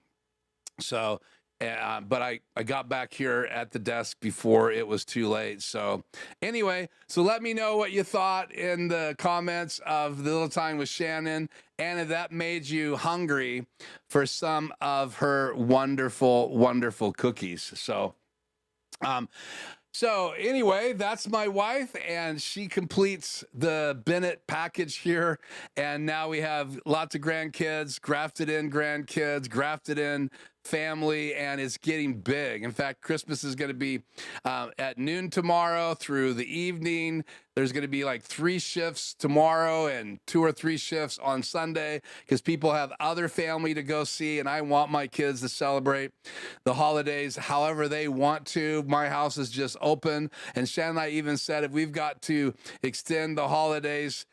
B: I got back here at the desk before it was too late. So anyway, so let me know what you thought in the comments of the little time with Shannon, and if that made you hungry for some of her wonderful, wonderful cookies. So anyway, that's my wife, and she completes the Bennett package here. And now we have lots of grandkids, grafted in family, and it's getting big. In fact, Christmas is going to be at noon tomorrow through the evening. There's going to be like 3 shifts tomorrow and 2 or 3 shifts on Sunday because people have other family to go see, and I want my kids to celebrate the holidays however they want to. My house is just open, and Shannon and I even said if we've got to extend the holidays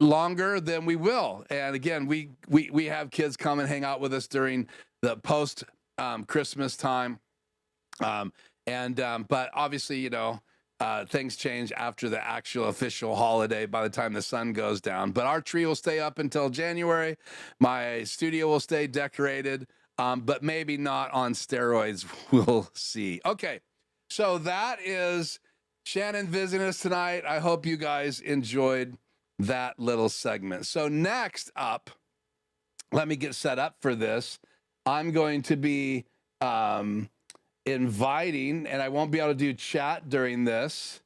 B: longer, then we will. And again, we have kids come and hang out with us during the post Christmas time. But obviously, things change after the actual official holiday by the time the sun goes down. But our tree will stay up until January. My studio will stay decorated, but maybe not on steroids. We'll see. Okay, so that is Shannon visiting us tonight. I hope you guys enjoyed that little segment. So next up, let me get set up for this. I'm going to be inviting, and I won't be able to do chat during this,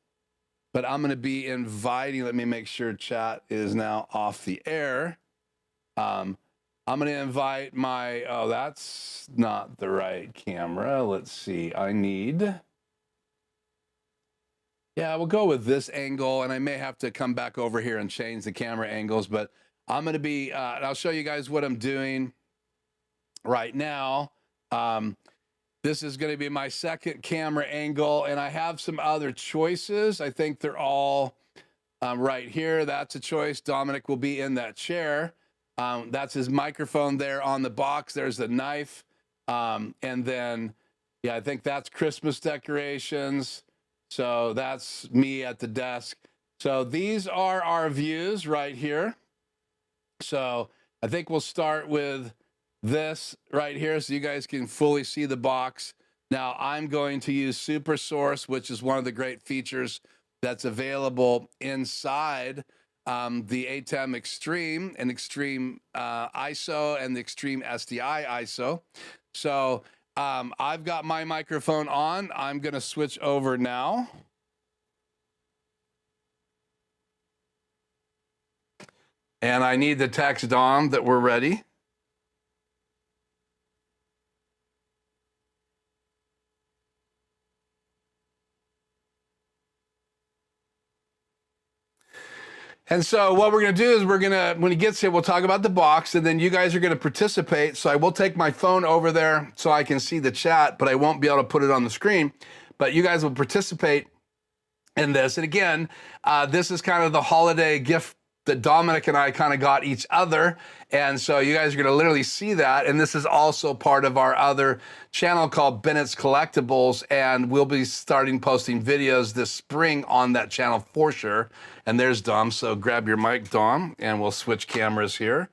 B: but I'm going to be inviting. Let me make sure chat is now off the air. I'm going to invite that's not the right camera. Let's see. Yeah, we'll go with this angle, and I may have to come back over here and change the camera angles, but I'm going to be, I'll show you guys what I'm doing right now. This is going to be my second camera angle, and I have some other choices. I think they're all right here. That's a choice. Dominic will be in that chair. That's his microphone there on the box. There's the knife. And then, yeah, I think that's Christmas decorations. So that's me at the desk. So these are our views right here. So I think we'll start with this right here so you guys can fully see the box. Now I'm going to use Super Source, which is one of the great features that's available inside the ATEM Extreme and Extreme ISO and the Extreme SDI ISO. So I've got my microphone on. I'm going to switch over now. And I need to text Dom that we're ready. And so what we're going to do is when he gets here, we'll talk about the box, and then you guys are going to participate. So I will take my phone over there so I can see the chat, but I won't be able to put it on the screen. But you guys will participate in this. And again, this is kind of the holiday gift that Dominic and I kind of got each other. And so you guys are going to literally see that. And this is also part of our other channel called Bennetts Collectibles. And we'll be starting posting videos this spring on that channel for sure. And there's Dom. So grab your mic, Dom, and we'll switch cameras here.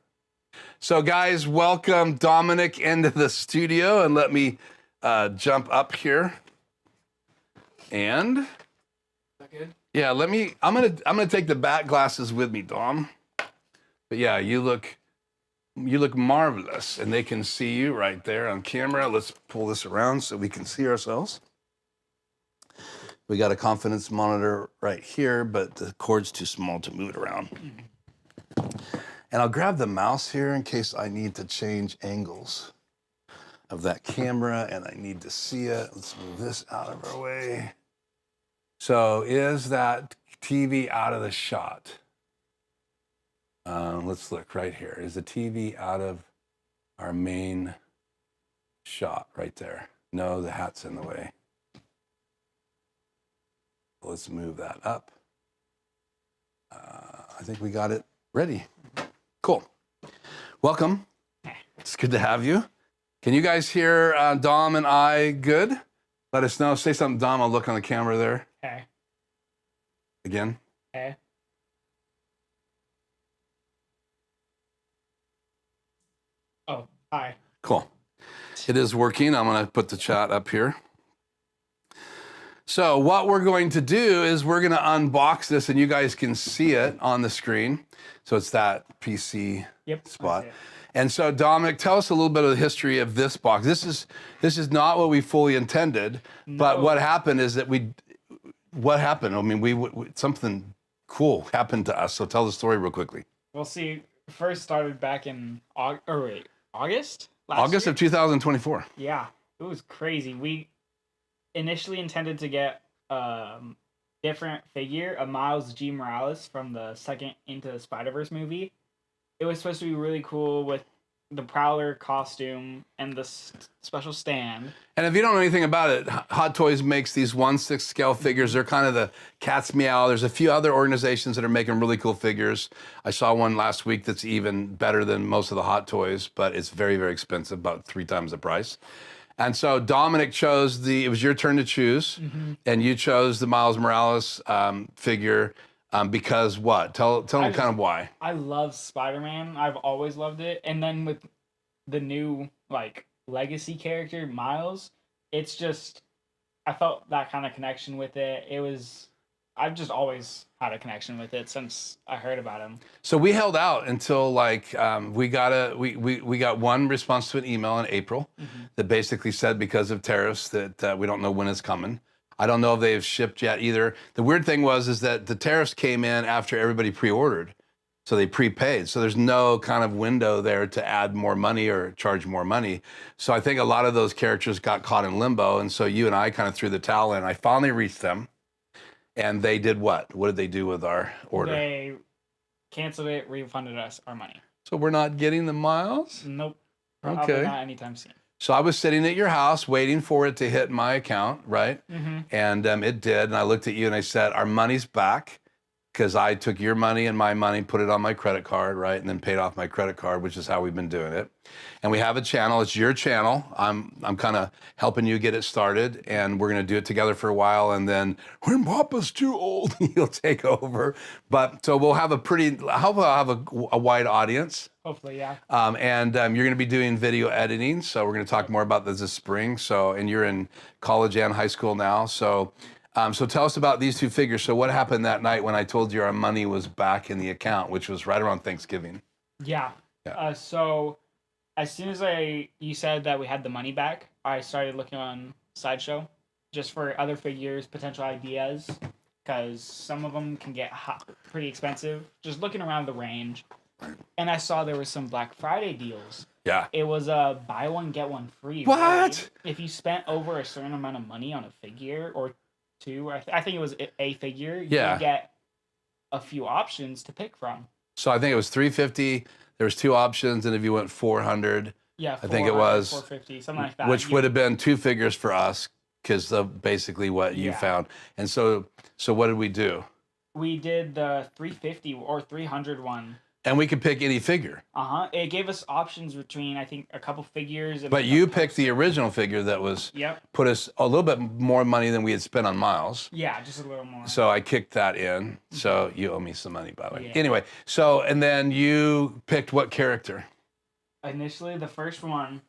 B: So guys, welcome Dominic into the studio. And let me jump up here. And yeah, I'm gonna take the back glasses with me, Dom. But yeah, you look marvelous, and they can see you right there on camera. Let's pull this around so we can see ourselves. We got a confidence monitor right here, but the cord's too small to move it around. And I'll grab the mouse here in case I need to change angles of that camera and I need to see it. Let's move this out of our way. So is that TV out of the shot? Let's look right here. Is the TV out of our main shot right there? No, the hat's in the way. Let's move that up. I think we got it ready. Cool. Welcome. It's good to have you. Can you guys hear Dom and I good? Let us know. Say something, Dom. I'll look on the camera there.
D: Okay.
B: Again.
D: Okay. Oh, hi.
B: Cool. It is working. I'm going to put the chat up here. So what we're going to do is we're going to unbox this and you guys can see it on the screen. So it's that PC spot. And so Dominic, tell us a little bit of the history of this box. This is not what we fully intended, but what happened is that what happened? I mean, we something cool happened to us. So tell the story real quickly.
D: We'll see. First started back in August?
B: August of 2024.
D: Yeah, it was crazy. We initially intended to get different figure of Miles G. Morales from the second Into the Spider-Verse movie. It was supposed to be really cool with the Prowler costume and the special stand.
B: And if you don't know anything about it, Hot Toys makes these 1/6 scale figures. They're kind of the cat's meow. There's a few other organizations that are making really cool figures. I saw one last week that's even better than most of the Hot Toys, but it's very, very expensive, about 3 times the price. And so Dominic chose it was your turn to choose, and you chose the Miles Morales figure because what? Tell them kind of why.
D: I love Spider-Man. I've always loved it. And then with the new, legacy character, Miles, it's just, I felt that kind of connection with it. I've just always had a connection with it since I heard about him.
B: So we held out until we got one response to an email in April that basically said because of tariffs that we don't know when it's coming. I don't know if they've shipped yet either. The weird thing is that the tariffs came in after everybody pre-ordered. So they prepaid. So there's no kind of window there to add more money or charge more money. So I think a lot of those characters got caught in limbo. And so you and I kind of threw the towel in. I finally reached them. And they did what? What did they do with our order?
D: They canceled it, refunded us our money.
B: So we're not getting the Miles?
D: Nope. Probably
B: Okay.
D: not anytime soon.
B: So I was sitting at your house waiting for it to hit my account, right? And it did. And I looked at you and I said, our money's back because I took your money and my money, put it on my credit card, right? And then paid off my credit card, which is how we've been doing it. And we have a channel. It's your channel. I'm kind of helping you get it started. And we're going to do it together for a while. And then when Papa's too old, he'll take over. But so we'll have I hope I'll have a wide audience.
D: Hopefully, yeah.
B: And you're going to be doing video editing. So we're going to talk more about this spring. And you're in college and high school now. So tell us about these 2 figures. So what happened that night when I told you our money was back in the account, which was right around Thanksgiving?
D: Yeah. So as soon as you said that we had the money back, I started looking on Sideshow just for other figures, potential ideas, because some of them can get pretty expensive. Just looking around the range. And I saw there was some Black Friday deals.
B: Yeah.
D: It was a buy one, get one free.
B: What?
D: Right? If you spent over a certain amount of money on a figure or 2, I think it was a figure, you could get a few options to pick from.
B: So I think it was $350. There was 2 options, and if you went 400,
D: yeah,
B: I think it was
D: 450, something like that.
B: Which would have been 2 figures for us because of basically what you found. And so what did we do?
D: We did the 350 or 300 one.
B: And we could pick any figure.
D: It gave us options between, I think, a couple figures. And
B: But you picked the original figure that was put us a little bit more money than we had spent on Miles.
D: Yeah, just a little more.
B: So I kicked that in. So you owe me some money, by the way.
D: Yeah.
B: Anyway, so and then you picked what character?
D: Initially, the first one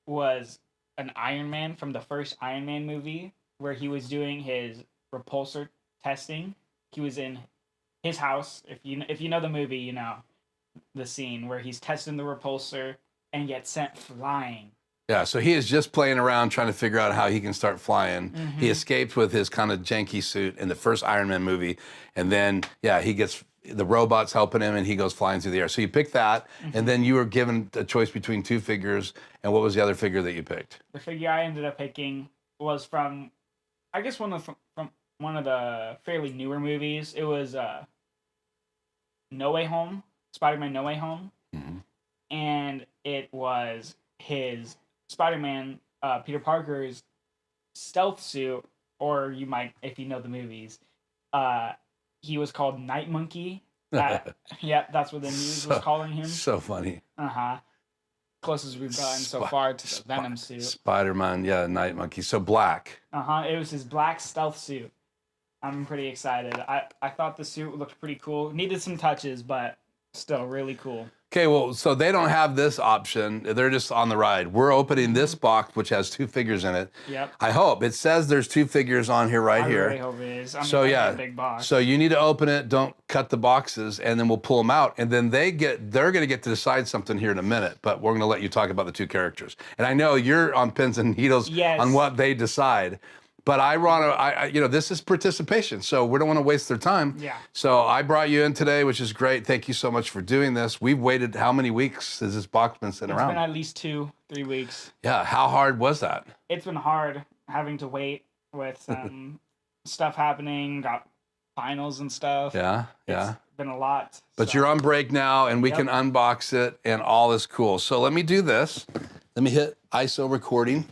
D: was an Iron Man from the first Iron Man movie, where he was doing his repulsor testing. He was in his house. If you know the movie, you know the scene where he's testing the repulsor and gets sent flying.
B: Yeah, so he is just playing around trying to figure out how he can start flying. He escaped with his kind of janky suit in the first Iron Man movie, and then he gets the robots helping him, and he goes flying through the air. So you picked that, and then you were given a choice between two figures. And what was the other figure that you picked?
D: The figure I ended up picking was from, I guess from one of the fairly newer movies. It was No Way Home, Spider-Man No Way Home, and it was his Spider-Man, Peter Parker's stealth suit, or you might, if you know the movies, he was called Night Monkey. That's what the news was calling him.
B: So funny.
D: Closest we've gotten so far to the Venom suit.
B: Spider-Man, Night Monkey. So black.
D: It was his black stealth suit. I'm pretty excited. I thought the suit looked pretty cool. Needed some touches, but still really cool.
B: Okay, well, so they don't have this option. They're just on the ride. We're opening this box, which has two figures in it.
D: Yep.
B: I hope. It says there's two figures on here
D: I
B: here.
D: really hope it is. I mean,
B: So
D: that's a big box.
B: So you need to open it. Don't cut the boxes, and then we'll pull them out. And then they're going to get to decide something here in a minute. But we're going to let you talk about the two characters. And I know you're on pins and needles on what they decide. But I want to, this is participation, so we don't want to waste their time.
D: Yeah.
B: So I brought you in today, which is great. Thank you so much for doing this. We've waited, how many weeks has this box been sitting around?
D: It's been at least 2-3 weeks.
B: Yeah, how hard was that?
D: It's been hard having to wait with stuff happening, got finals and stuff.
B: Yeah.
D: It's been a lot.
B: But you're on break now, and we can unbox it, and all is cool. So let me do this. Let me hit ISO recording.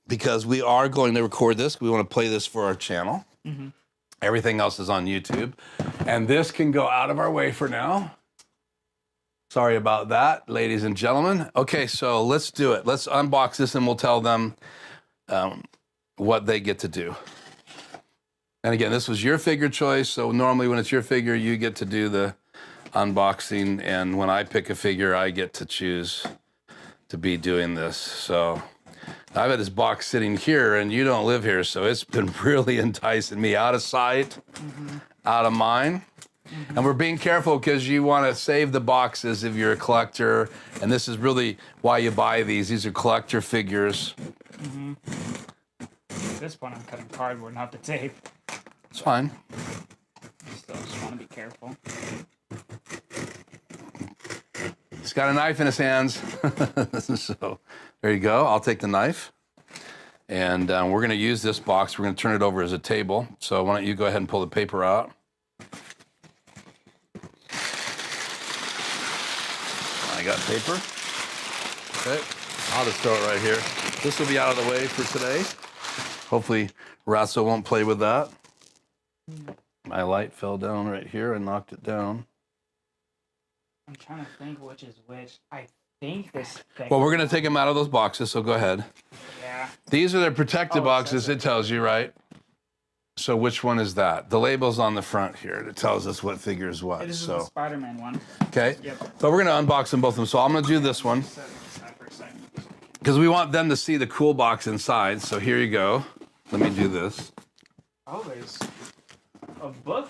B: Because we are going to record this. We want to play this for our channel. Everything else is on YouTube. And this can go out of our way for now. Sorry about that, ladies and gentlemen. Okay, so let's do it. Let's unbox this, and we'll tell them what they get to do. And again, this was your figure choice. So normally when it's your figure, you get to do the unboxing. And when I pick a figure, I get to choose to be doing this. So I've had this box sitting here, and you don't live here, so it's been really enticing me. Out of sight, out of mind. And we're being careful because you want to save the boxes if you're a collector, and this is really why you buy these. These are collector figures.
D: At this point, I'm cutting cardboard, not the tape.
B: It's fine.
D: Still just want to be careful.
B: He's got a knife in his hands. So there you go. I'll take the knife. And we're going to use this box. We're going to turn it over as a table. So why don't you go ahead and pull the paper out. I got paper. Okay. I'll just throw it right here. This will be out of the way for today. Hopefully Ratso won't play with that. My light fell down right here and knocked it down.
D: I'm trying to think which is which. I think this thing.
B: Well, we're going to take them out of those boxes, so go ahead.
D: Yeah.
B: These are the protected boxes. It tells you, right? So which one is that? The label's on the front here. It tells us what figure is what.
D: It is
B: so
D: the Spider-Man one.
B: Okay.
D: Yep.
B: So we're going to unbox them both of them. So I'm going to do this one because we want them to see the cool box inside. So here you go. Let me do this.
D: Oh, there's a book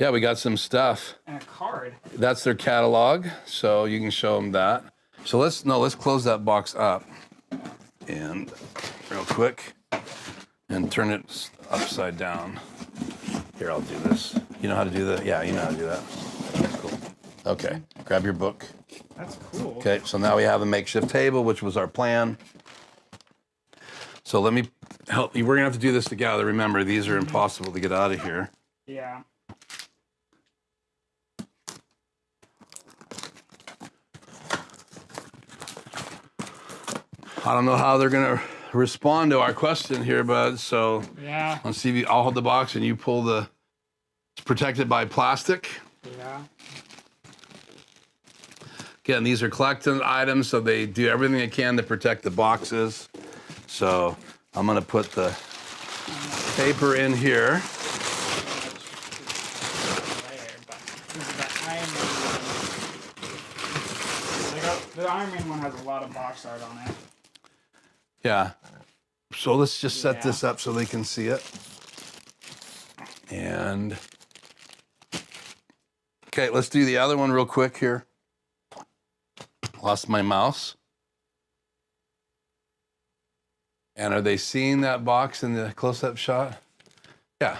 B: Yeah, we got some stuff.
D: and a card.
B: That's their catalog, so you can show them that. So let's close that box up and real quick and turn it upside down. Here, I'll do this. You know how to do that? Yeah, you know how to do that. Cool. Okay, grab your book.
D: That's cool.
B: Okay, so now we have a makeshift table, which was our plan. So let me help you. We're gonna have to do this together. Remember, these are impossible to get out of here.
D: Yeah.
B: I don't know how they're gonna respond to our question here, bud. So
D: Yeah.
B: let's see. I'll hold the box and you pull the. It's protected by plastic.
D: Yeah.
B: Again, these are collected items, so they do everything they can to protect the boxes. So I'm gonna put the paper in here.
D: The Iron Man one has a lot of box art on it.
B: Yeah. So let's just set this up so they can see it. And okay, let's do the other one real quick here. Lost my mouse. And are they seeing that box in the close-up shot? Yeah.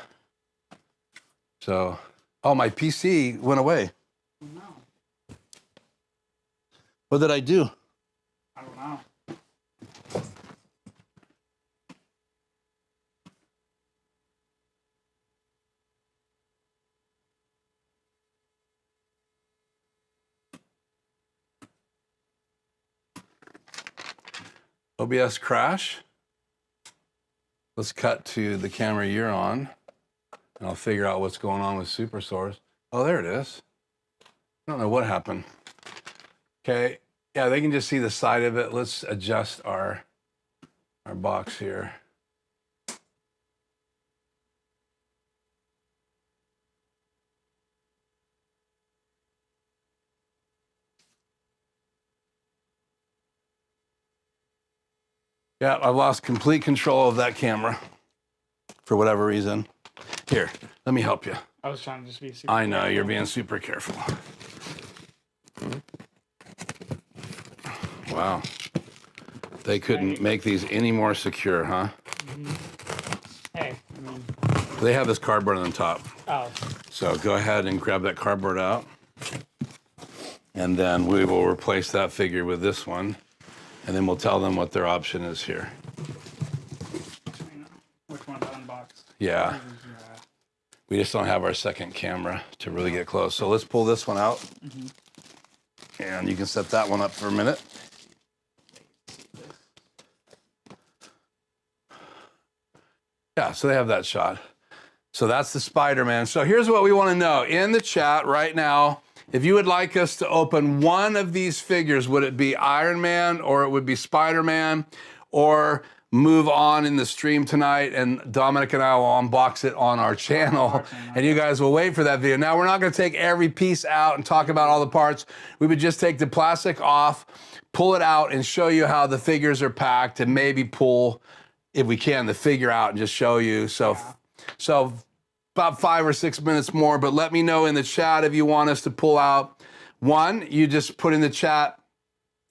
B: So, oh, my PC went away.
D: No.
B: What did I do?
D: I don't know.
B: OBS crash. Let's cut to the camera you're on, and I'll figure out what's going on with Superstores. Oh, there it is. I don't know what happened. Okay, yeah, they can just see the side of it. Let's adjust our box here. Yeah, I've lost complete control of that camera for whatever reason. Here, let me help you.
D: I was trying to just be super
B: I know,
D: careful.
B: you're being super careful. Wow. They couldn't make these any more secure, huh?
D: Hey, I mean,
B: They have this cardboard on the top.
D: oh,
B: So go ahead and grab that cardboard out. And then we will replace that figure with this one. And then we'll tell them what their option is here.
D: which one's unboxed?
B: Yeah. We just don't have our second camera to really get close. So let's pull this one out. And you can set that one up for a minute. Yeah, so they have that shot. So that's the Spider-Man. So here's what we want to know. In the chat right now, if you would like us to open one of these figures, would it be Iron Man or it would be Spider-Man, or move on in the stream tonight and Dominic and I will unbox it on our channel and you guys will wait for that video. Now, we're not going to take every piece out and talk about all the parts. We would just take the plastic off, pull it out and show you how the figures are packed, and maybe pull, if we can, the figure out and just show you. So about 5 or 6 minutes more, but let me know in the chat if you want us to pull out one. You just put in the chat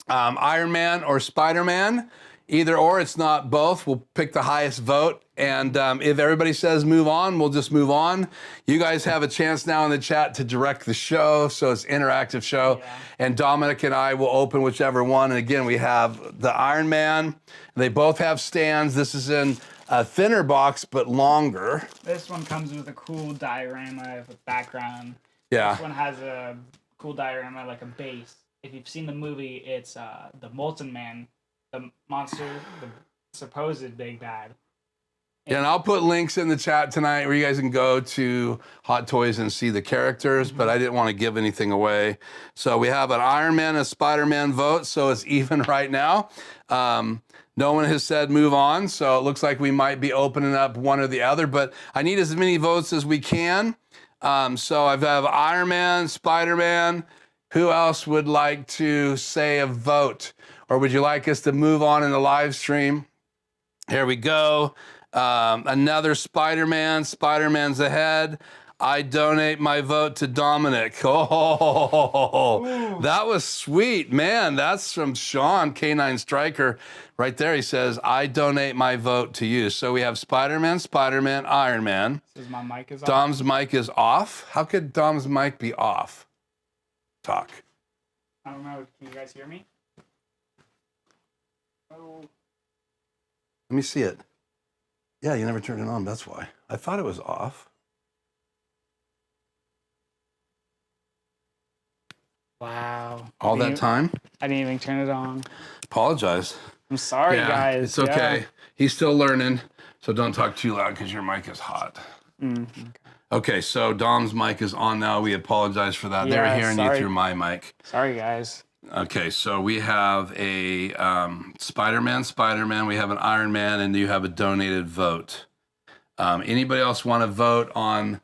B: Iron Man or Spider-Man, either or. It's not both. We'll pick the highest vote, and if everybody says move on, we'll just move on. You guys have a chance now in the chat to direct the show, so it's an interactive show, and Dominic and I will open whichever one. And again, we have the Iron Man. They both have stands. This is in a thinner box, but longer.
D: This one comes with a cool diorama of a background.
B: Yeah.
D: This one has a cool diorama, like a base. If you've seen the movie, it's the Molten Man, the monster, the supposed big bad.
B: Yeah, and I'll put links in the chat tonight where you guys can go to Hot Toys and see the characters, but I didn't want to give anything away. So we have an Iron Man, a Spider-Man vote, so it's even right now. No one has said move on, so it looks like we might be opening up one or the other, but I need as many votes as we can. So I have Iron Man, Spider-Man. Who else would like to say a vote? Or would you like us to move on in the live stream? Here we go. Another Spider-Man. Spider-Man's ahead. I donate my vote to Dominic. Oh, that was sweet, man. That's from Sean, K9 Striker. Right there, he says, I donate my vote to you. So we have Spider-Man, Spider-Man, Iron Man.
D: Says my mic is off.
B: Dom's mic is off. How could Dom's mic be off? Talk.
D: I don't know. Can you guys hear me? Oh.
B: Let me see it. Yeah, you never turned it on. That's why. I thought it was off.
D: Wow.
B: All that time?
D: I didn't even turn it on.
B: Apologize.
D: I'm sorry, guys.
B: It's okay. He's still learning, so don't talk too loud because your mic is hot. Okay, so Dom's mic is on now. We apologize for that. They're hearing you through my mic.
D: Sorry, guys.
B: Okay, so we have a Spider-Man, we have an Iron Man, and you have a donated vote. Anybody else want to vote on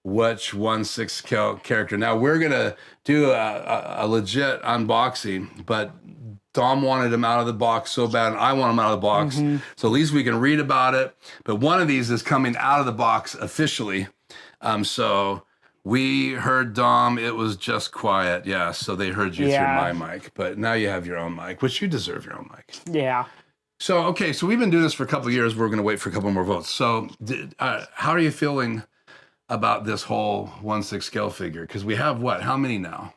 B: which 1/6 character? Now, we're going to do a legit unboxing, but Dom wanted him out of the box so bad, and I want him out of the box. So at least we can read about it. But one of these is coming out of the box officially. So we heard Dom, it was just quiet. Yeah, so they heard you through my mic. But now you have your own mic, which you deserve your own mic.
D: Yeah.
B: So, okay, so we've been doing this for a couple of years. We're going to wait for a couple more votes. So how are you feeling about this whole 1/6 scale figure? Because we have what? How many now?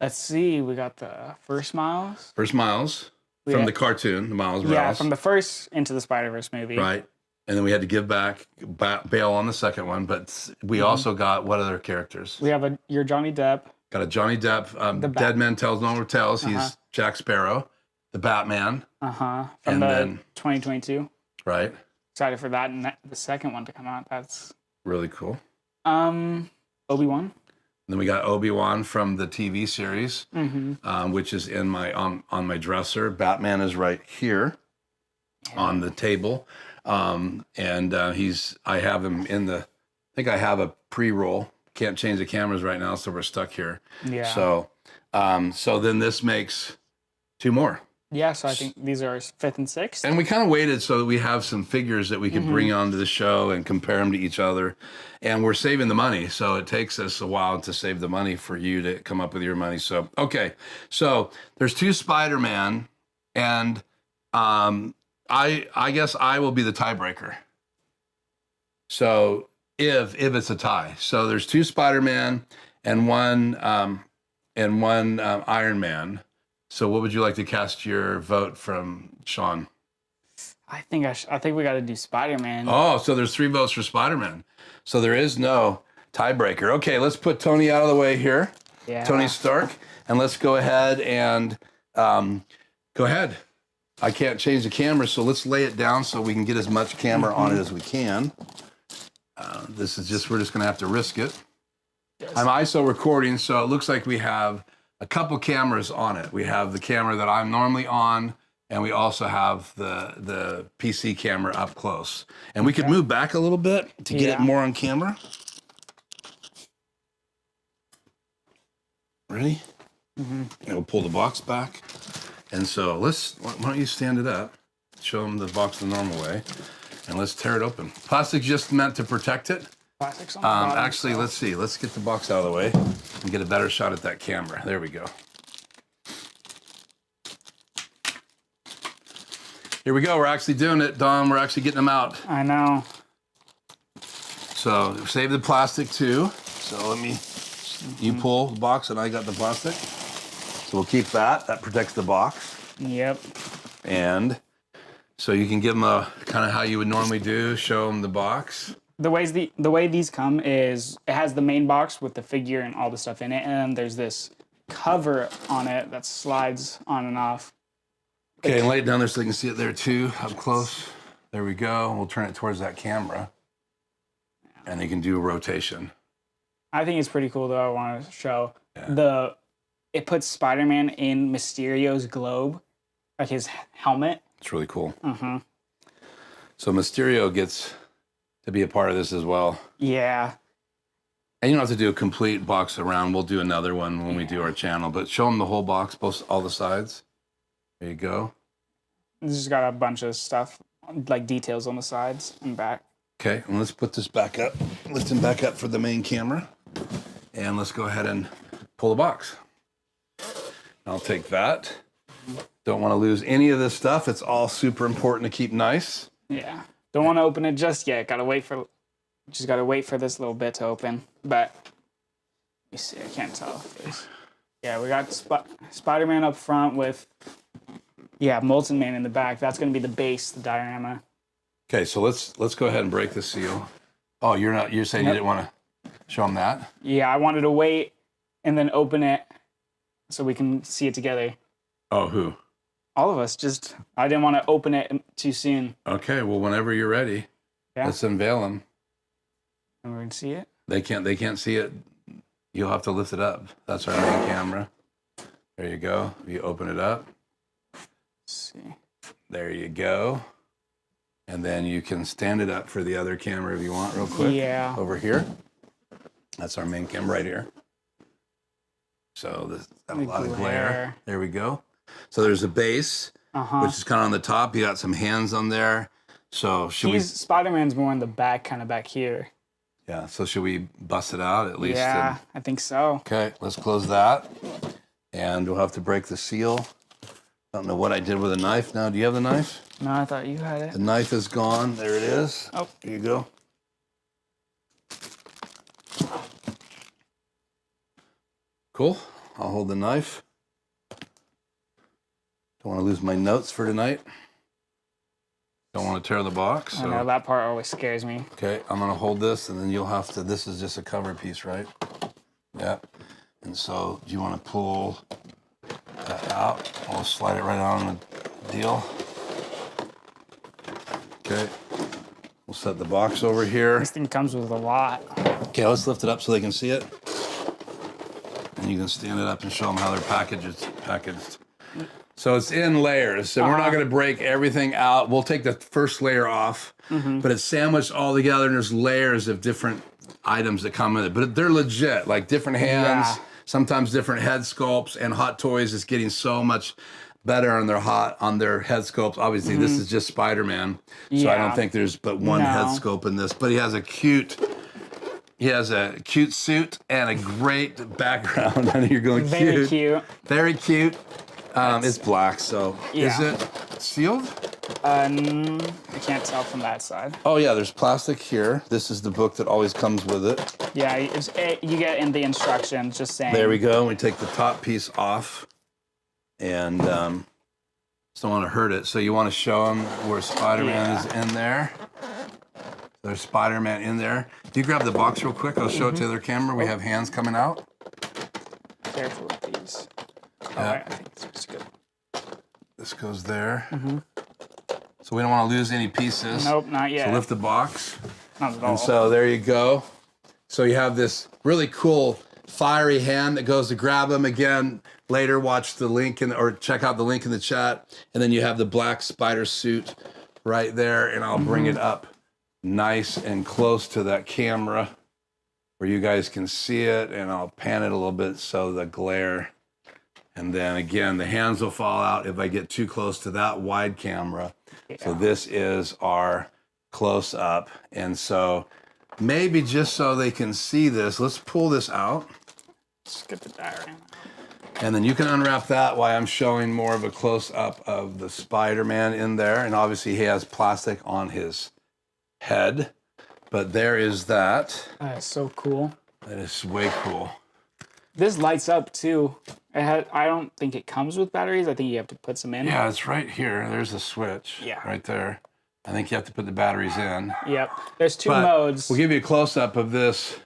D: Let's see. We got the first Miles.
B: First Miles from the cartoon, the Miles Morales.
D: Yeah, from the first Into the Spider-Verse movie.
B: Right. And then we had to give bail on the second one. But we also got what other characters?
D: We have your Johnny Depp.
B: Got a Johnny Depp. Dead Man Tells No More Tales. He's Jack Sparrow. The Batman.
D: From
B: And
D: the
B: then
D: 2022.
B: Right.
D: Excited for that and the second one to come out. That's
B: really cool.
D: Obi-Wan.
B: Then we got Obi-Wan from the TV series, which is in my on my dresser. Batman is right here on the table, and I have him in the. I think I have a pre-roll. Can't change the cameras right now, so we're stuck here.
D: Yeah.
B: So then this makes two more.
D: Yeah, so I think these are 5th and 6th.
B: And we kind of waited so that we have some figures that we can bring onto the show and compare them to each other. And we're saving the money. So it takes us a while to save the money for you to come up with your money. So, okay. So there's 2 Spider-Man. And I guess I will be the tiebreaker. So if it's a tie. So there's 2 Spider-Man and one Iron Man. So what would you like to cast your vote from, Sean?
D: I think we got to do Spider-Man.
B: Oh, so there's 3 votes for Spider-Man. So there is no tiebreaker. Okay, let's put Tony out of the way here.
D: Yeah.
B: Tony Stark. And let's go ahead and go ahead. I can't change the camera, so let's lay it down so we can get as much camera on it as we can. We're just going to have to risk it. Yes. I'm ISO recording, so it looks like we have a couple cameras on it. We have the camera that I'm normally on, and we also have the PC camera up close. And we could move back a little bit to get it more on camera. Ready? And we'll pull the box back. And so why don't you stand it up, show them the box the normal way, and let's tear it open. Plastic's just meant to protect it.
D: Plastic's on the bottom,
B: actually, let's see. Let's get the box out of the way and get a better shot at that camera. There we go. Here we go. We're actually doing it, Dom. We're actually getting them out.
D: I know.
B: So save the plastic too. So you pull the box and I got the plastic. So we'll keep that. That protects the box.
D: Yep.
B: And so you can give them a kind of how you would normally do, show them the box.
D: The way these come is it has the main box with the figure and all the stuff in it, and there's this cover on it that slides on and off.
B: Okay, and lay it down there so they can see it there too, up close. There we go. We'll turn it towards that camera, and you can do a rotation.
D: I think it's pretty cool, though. I want to show it puts Spider-Man in Mysterio's globe, like his helmet.
B: It's really cool. So Mysterio gets to be a part of this as well.
D: Yeah.
B: And you don't have to do a complete box around. We'll do another one when we do our channel, but show them the whole box, all the sides. There you go.
D: This has got a bunch of stuff, like details on the sides and back.
B: Okay, and let's put this back up. Lift him back up for the main camera. And let's go ahead and pull the box. I'll take that. Don't want to lose any of this stuff. It's all super important to keep nice.
D: Yeah. Don't want to open it just yet. Gotta wait for this little bit to open. But let me see. I can't tell. Yeah, we got Spider-Man up front with Molten Man in the back. That's gonna be the base, the diorama.
B: Okay, so let's go ahead and break the seal. Oh, you're saying you didn't want to show them that?
D: Yeah, I wanted to wait and then open it so we can see it together.
B: Oh, who?
D: All of us. Just I didn't want to open it too soon.
B: Okay, well, whenever you're ready, let's unveil them.
D: And we're gonna see it.
B: They can't see it. You'll have to lift it up. That's our main camera. There you go. You open it up.
D: Let's see.
B: There you go. And then you can stand it up for the other camera if you want, real quick.
D: Yeah.
B: Over here. That's our main camera right here. So there's a lot of glare. There we go. So there's a base, which is kind of on the top. You got some hands on there. So
D: Spider-Man's more in the back, kind of back here.
B: Yeah. So should we bust it out at least?
D: Yeah, I think so.
B: Okay. Let's close that. And we'll have to break the seal. I don't know what I did with a knife now. Do you have the knife?
D: No, I thought you had it.
B: The knife is gone. There it is.
D: Oh.
B: Here you go. Cool. I'll hold the knife. Don't want to lose my notes for tonight. Don't want to tear the box.
D: I know, that part always scares me.
B: Okay, I'm going to hold this, and then you'll have to, this is just a cover piece, right? Yeah. And so, do you want to pull that out? I'll slide it right on the deal. Okay. We'll set the box over here.
D: This thing comes with a lot.
B: Okay, let's lift it up so they can see it. And you can stand it up and show them how they're packaged. So it's in layers. So we're not going to break everything out. We'll take the first layer off, but it's sandwiched all together, and there's layers of different items that come in it. But they're legit, like different hands, sometimes different head sculpts, and Hot Toys is getting so much better on their head sculpts. Obviously, this is just Spider-Man, so I don't think there's but one head sculpt in this. But he has a cute suit and a great background. I know you're going
D: Very cute.
B: Very cute. It's black, so is it sealed?
D: I can't tell from that side.
B: Oh yeah, there's plastic here. This is the book that always comes with it.
D: Yeah, you get in the instructions just saying.
B: There we go. We take the top piece off, and just don't want to hurt it. So you want to show them where Spider-Man is in there. There's Spider-Man in there. Do you grab the box real quick? I'll show it to the other camera. We have hands coming out.
D: Careful with these.
B: Yeah.
D: I think this is good.
B: This goes there. So we don't want to lose any pieces.
D: Nope, not yet.
B: So lift the box.
D: Not at all.
B: And so there you go. So you have this really cool fiery hand that goes to grab them. Again, later watch the link or check out the link in the chat. And then you have the black spider suit right there. And I'll bring it up nice and close to that camera where you guys can see it. And I'll pan it a little bit so the glare. And then again, the hands will fall out if I get too close to that wide camera. Yeah. So this is our close up. And so maybe just so they can see this, let's pull this out.
D: Let's get the diagram.
B: And then you can unwrap that while I'm showing more of a close up of the Spider-Man in there. And obviously he has plastic on his head, but there is that.
D: That's so cool.
B: That is way cool.
D: This lights up too. I don't think it comes with batteries. I think you have to put some in.
B: Yeah, it's right here. There's a switch.
D: Yeah.
B: Right there. I think you have to put the batteries in.
D: Yep. There's two modes.
B: We'll give you a close-up of this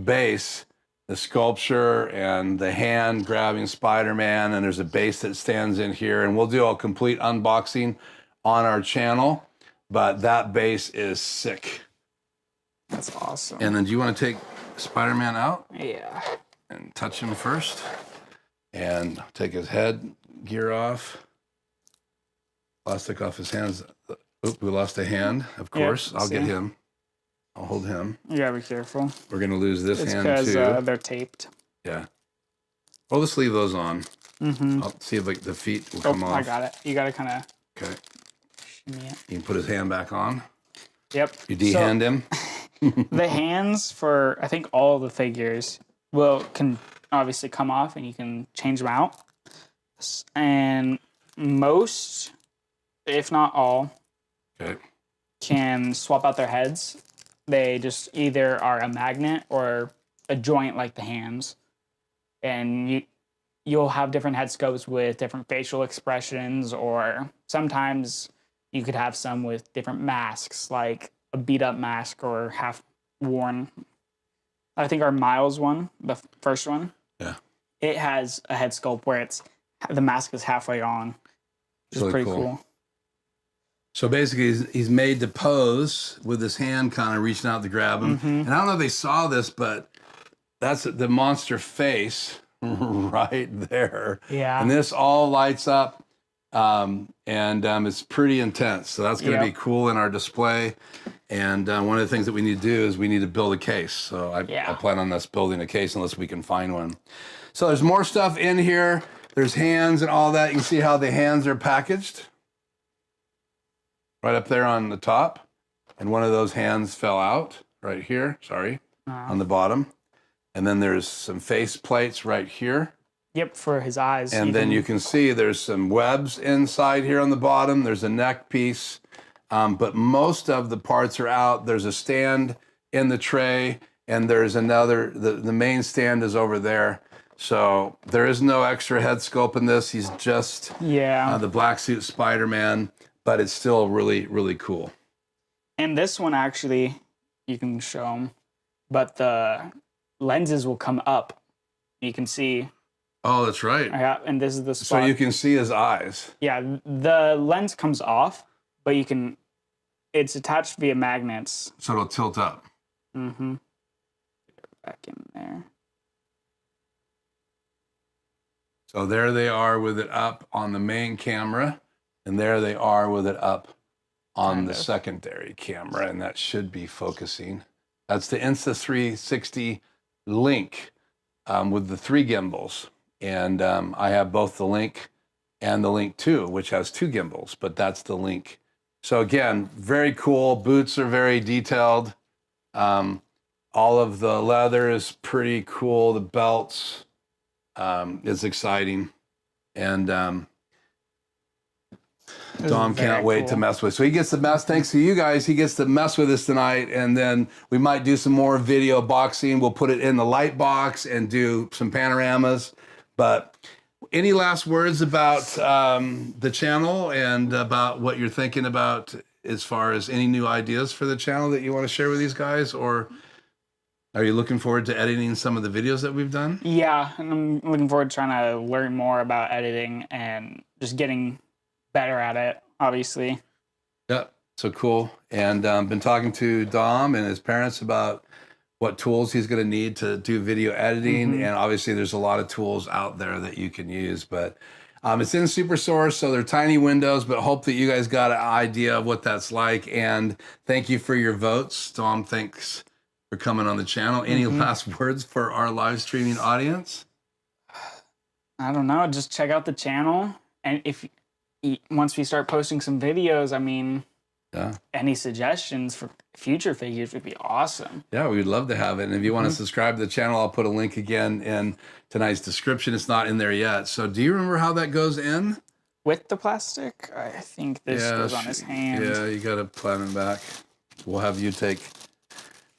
B: base, the sculpture and the hand grabbing Spider-Man, and there's a base that stands in here, and we'll do a complete unboxing on our channel, but that base is sick.
D: That's awesome.
B: And then do you want to take Spider-Man out?
D: Yeah.
B: And touch him first, and take his head gear off, plastic off his hands. Oop, we lost a hand, of course. I'll get him. I'll hold him.
D: You gotta be careful.
B: We're going to lose this hand,
D: because
B: too.
D: they're taped.
B: Yeah. Well, let's leave those on. I'll see if the feet will come off.
D: I got it. You gotta kind of
B: Okay.
D: shimmy it.
B: You can put his hand back on.
D: Yep.
B: You de-hand him.
D: The hands for, I think, all the figures can obviously come off, and you can change them out. And most, if not all, can swap out their heads. They just either are a magnet or a joint like the hands. And you'll have different head sculpts with different facial expressions, or sometimes you could have some with different masks, like a beat-up mask or half-worn. I think our Miles one, the first one, it has a head sculpt where the mask is halfway on. which is pretty cool.
B: So basically, he's made to pose with his hand kind of reaching out to grab him. And I don't know if they saw this, but that's the monster face right there.
D: Yeah.
B: And this all lights up, and it's pretty intense. So that's going to be cool in our display. And one of the things that we need to do is we need to build a case. So I plan on us building a case unless we can find one. So there's more stuff in here. There's hands and all that. You can see how the hands are packaged. Right up there on the top. And one of those hands fell out right here, on the bottom. And then there's some face plates right here.
D: Yep, for his eyes.
B: And then you can see there's some webs inside here on the bottom. There's a neck piece. But most of the parts are out. There's a stand in the tray, and there's another, the main stand is over there. So there is no extra head sculpt in this. He's just the black suit Spider-Man, but it's still really, really cool.
D: And this one actually, you can show them, but the lenses will come up. You can see.
B: Oh, that's right.
D: Yeah, and this is the spot.
B: So you can see his eyes.
D: Yeah, the lens comes off, but you can, it's attached via magnets.
B: So it'll tilt up.
D: Mm-hmm. Back in there.
B: So there they are with it up on the main camera, and there they are with it up on the secondary camera, and that should be focusing. That's the Insta360 Link with the 3 gimbals. And I have both the Link and the Link 2, which has 2 gimbals, but that's the Link. So again, very cool. Boots are very detailed. All of the leather is pretty cool. The belts is exciting. And Dom can't wait to mess with. So he gets to mess, thanks to you guys, he gets to mess with us tonight. And then we might do some more video boxing. We'll put it in the light box and do some panoramas. But any last words about the channel and about what you're thinking about as far as any new ideas for the channel that you want to share with these guys? Or are you looking forward to editing some of the videos that we've done?
D: Yeah, and I'm looking forward to trying to learn more about editing and just getting better at it, obviously.
B: Yeah, so cool. And been talking to Dom and his parents about what tools he's going to need to do video editing. And obviously there's a lot of tools out there that you can use, but it's in SuperSource, so they're tiny windows, but hope that you guys got an idea of what that's like. And thank you for your votes. Dom, thanks for coming on the channel. Any last words for our live streaming audience?
D: I don't know, just check out the channel. And if once we start posting some videos, I mean, any suggestions for future figures would be awesome.
B: Yeah, we'd love to have it. And if you want to subscribe to the channel, I'll put a link again in tonight's description. It's not in there yet. So do you remember how that goes in?
D: With the plastic? I think this goes on his hand.
B: Yeah, you got to plan it back. We'll have you take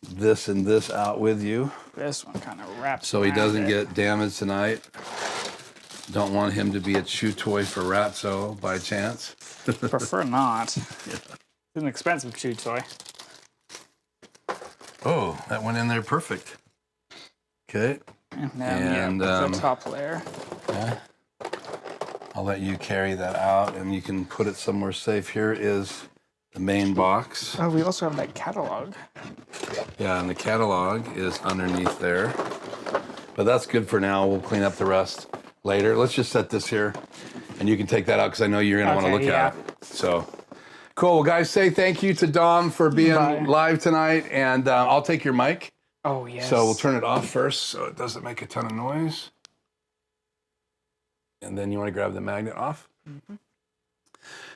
B: this and this out with you.
D: This one kind of wraps
B: so he doesn't get damaged tonight. Don't want him to be a chew toy for Ratso by chance.
D: Prefer not. It's an expensive chew toy.
B: Oh, that went in there perfect. Okay.
D: And then the top layer.
B: Yeah. I'll let you carry that out, and you can put it somewhere safe. Here is the main box.
D: Oh, we also have that catalog.
B: Yeah, and the catalog is underneath there. But that's good for now. We'll clean up the rest later. Let's just set this here, and you can take that out because I know you're going to want to look at it. So cool. Well, guys, say thank you to Dom for being live tonight, and I'll take your mic.
D: Oh, yes.
B: So we'll turn it off first so it doesn't make a ton of noise. And then you want to grab the magnet off?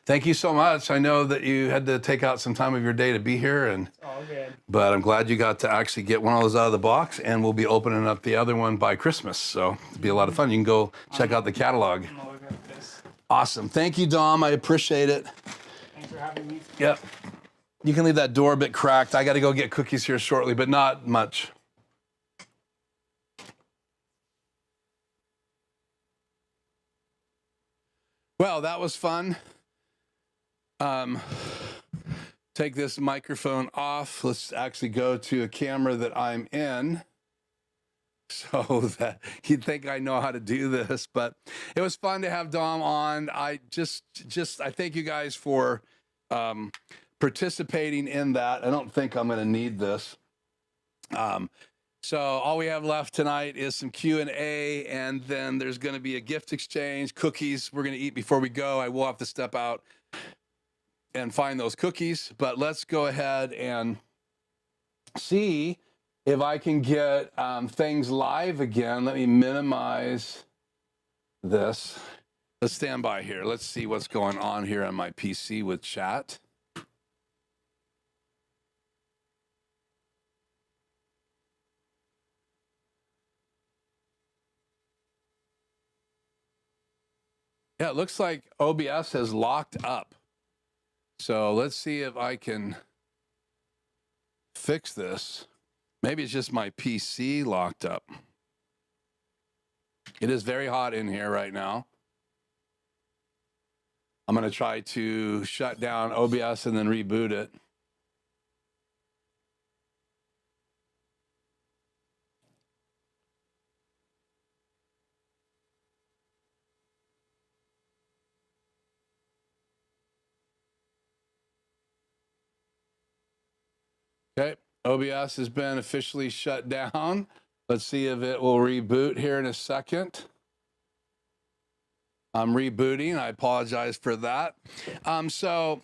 B: Thank you so much. I know that you had to take out some time of your day to be here, and
D: It's all good.
B: but I'm glad you got to actually get one of those out of the box, and we'll be opening up the other one by Christmas. So it'll be a lot of fun. You can go check out the catalog.
D: I'm gonna look at this.
B: Awesome. Thank you, Dom. I appreciate it.
D: Thanks for having me.
B: Yep. You can leave that door a bit cracked. I got to go get cookies here shortly, but not much. Well, that was fun. Take this microphone off. Let's actually go to a camera that I'm in. so that you'd think I know how to do this. But it was fun to have Dom on. I thank you guys for participating in that. I don't think I'm going to need this. So all we have left tonight is some Q&A, and then there's going to be a gift exchange, cookies we're going to eat before we go. I will have to step out and find those cookies, but let's go ahead and see if I can get things live again. Let me minimize this. Let's stand by here. Let's see what's going on here on my PC with chat. Yeah, it looks like OBS has locked up. So let's see if I can fix this. Maybe it's just my PC locked up. It is very hot in here right now. I'm going to try to shut down OBS and then reboot it. Okay, OBS has been officially shut down. Let's see if it will reboot here in a second. I'm rebooting. I apologize for that. So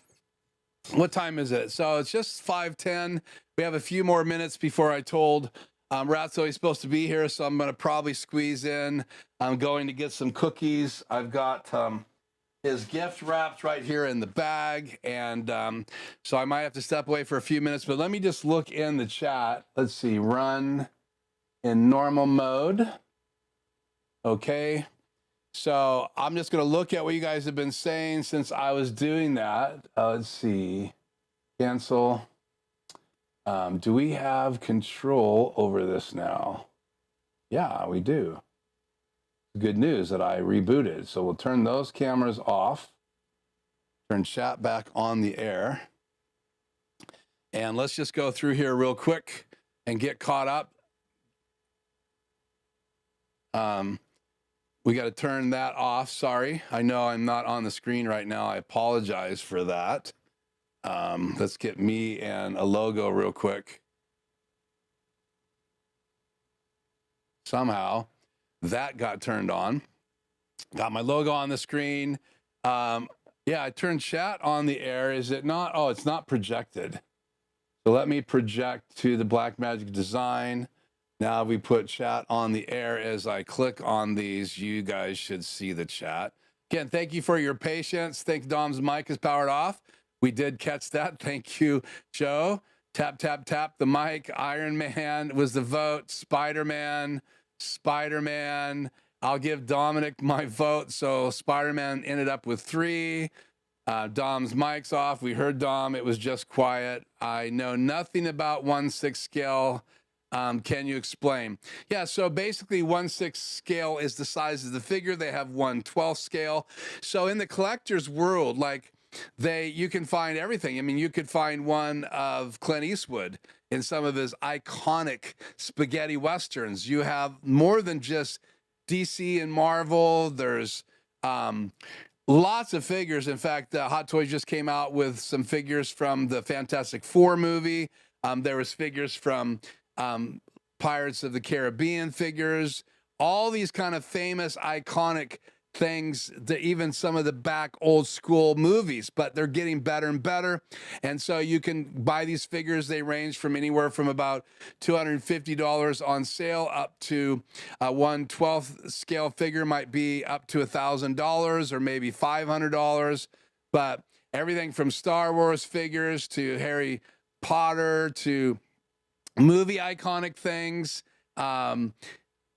B: what time is it? So it's just 5:10. We have a few more minutes before I told Ratso he's supposed to be here, so I'm going to probably squeeze in. I'm going to get some cookies. I've got his gift wrapped right here in the bag, and so I might have to step away for a few minutes, but let me just look in the chat. Let's see, run in normal mode. Okay, so I'm just going to look at what you guys have been saying since I was doing that. Let's see, cancel. Do we have control over this now? Yeah, we do. Good news that I rebooted. So we'll turn those cameras off, turn chat back on the air. And let's just go through here real quick and get caught up. We got to turn that off. Sorry. I know I'm not on the screen right now. I apologize for that. Let's get me and a logo real quick. Somehow that got turned on. Got my logo on the screen. Yeah, I turned chat on the air. Is it not? Oh, it's not projected. So let me project to the Blackmagic design. Now we put chat on the air. As I click on these, you guys should see the chat. Again, thank you for your patience. Think Dom's mic is powered off. We did catch that. Thank you, Joe. Tap, tap, tap the mic. Iron Man was the vote. Spider-Man. I'll give Dominic my vote. So Spider-Man ended up with 3. Dom's mic's off. We heard Dom. It was just quiet. I know nothing about 1/6 scale. Can you explain? Yeah, so basically 1/6 scale is the size of the figure. They have 1/12 scale. So in the collector's world, like you can find everything. I mean, you could find one of Clint Eastwood in some of his iconic spaghetti westerns. You have more than just DC and Marvel. There's lots of figures. In fact, Hot Toys just came out with some figures from the Fantastic Four movie. There was figures from Pirates of the Caribbean figures, all these kind of famous, iconic things, that even some of the back old school movies, but they're getting better and better. And so you can buy these figures. They range from anywhere from about $250 on sale up to a 1/12 scale figure might be up to $1,000 or maybe $500. But everything from Star Wars figures to Harry Potter to movie iconic things,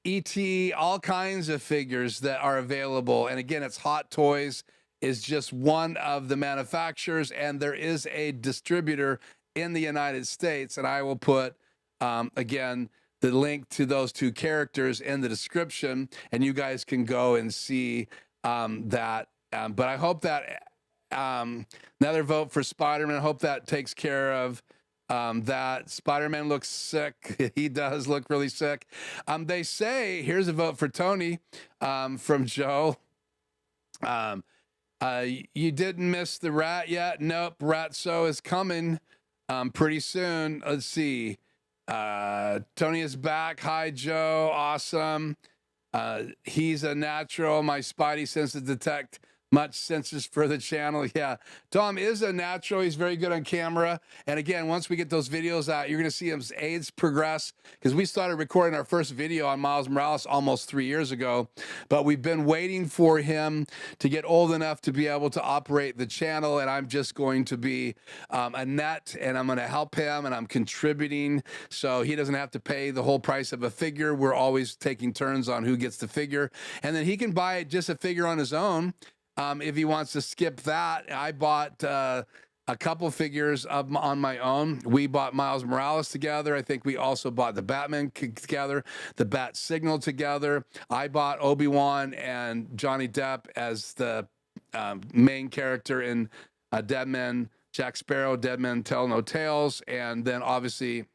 B: E.T., all kinds of figures that are available. And again, it's Hot Toys is just one of the manufacturers, and there is a distributor in the United States. And I will put, again, the link to those 2 characters in the description, and you guys can go and see that. But I hope that another vote for Spider-Man. I hope that takes care of that Spider-Man looks sick. He does look really sick. They say, here's a vote for Tony from Joe. You didn't miss the rat yet? Nope. Ratso is coming pretty soon. Let's see. Tony is back. Hi, Joe. Awesome. He's a natural. My spidey senses detect much senses for the channel. Yeah, Tom is a natural. He's very good on camera. And again, once we get those videos out, you're going to see his AIDS progress, because we started recording our first video on Miles Morales almost 3 years ago, but we've been waiting for him to get old enough to be able to operate the channel. And I'm just going to be a net, and I'm going to help him, and I'm contributing so he doesn't have to pay the whole price of a figure. We're always taking turns on who gets the figure, and then he can buy just a figure on his own. If he wants to skip that. I bought a couple figures on my own. We bought Miles Morales together. I think we also bought the Batman together, the Bat Signal together. I bought Obi-Wan and Johnny Depp as the main character in Dead Men, Jack Sparrow, Dead Men Tell No Tales, and then obviously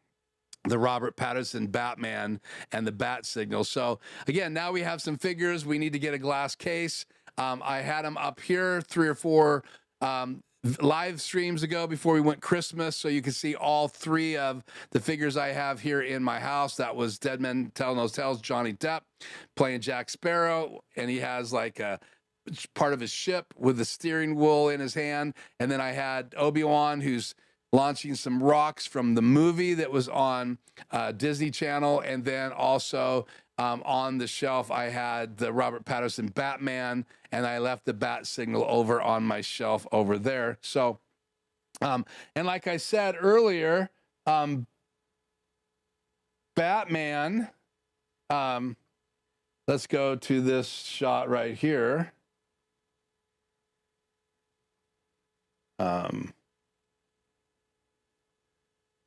B: the Robert Pattinson Batman and the Bat Signal. So again, now we have some figures. We need to get a glass case. I had them up here 3 or 4 live streams ago before we went Christmas, so you can see all 3 of the figures I have here in my house. That was Dead Men Tell No Tales, Johnny Depp playing Jack Sparrow, and he has like a part of his ship with the steering wheel in his hand. And then I had Obi-Wan, who's launching some rocks from the movie that was on Disney Channel, and then also on the shelf, I had the Robert Pattinson Batman, and I left the Bat Signal over on my shelf over there. So, and like I said earlier, Batman, let's go to this shot right here.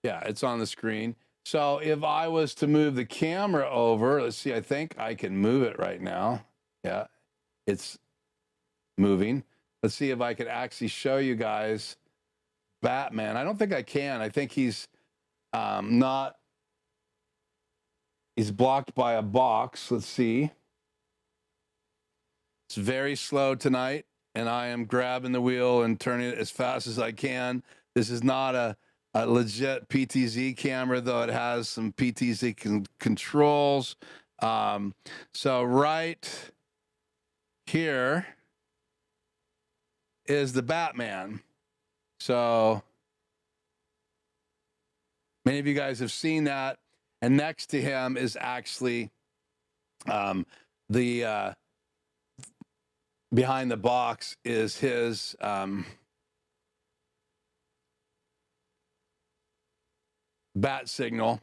B: Yeah, it's on the screen. So if I was to move the camera over, let's see, I think I can move it right now. Yeah, it's moving. Let's see if I could actually show you guys Batman. I don't think I can. I think he's he's blocked by a box. Let's see. It's very slow tonight, and I am grabbing the wheel and turning it as fast as I can. This is not a legit PTZ camera, though it has some PTZ controls. So right here is the Batman. So many of you guys have seen that. And next to him is actually the behind the box is his Bat Signal,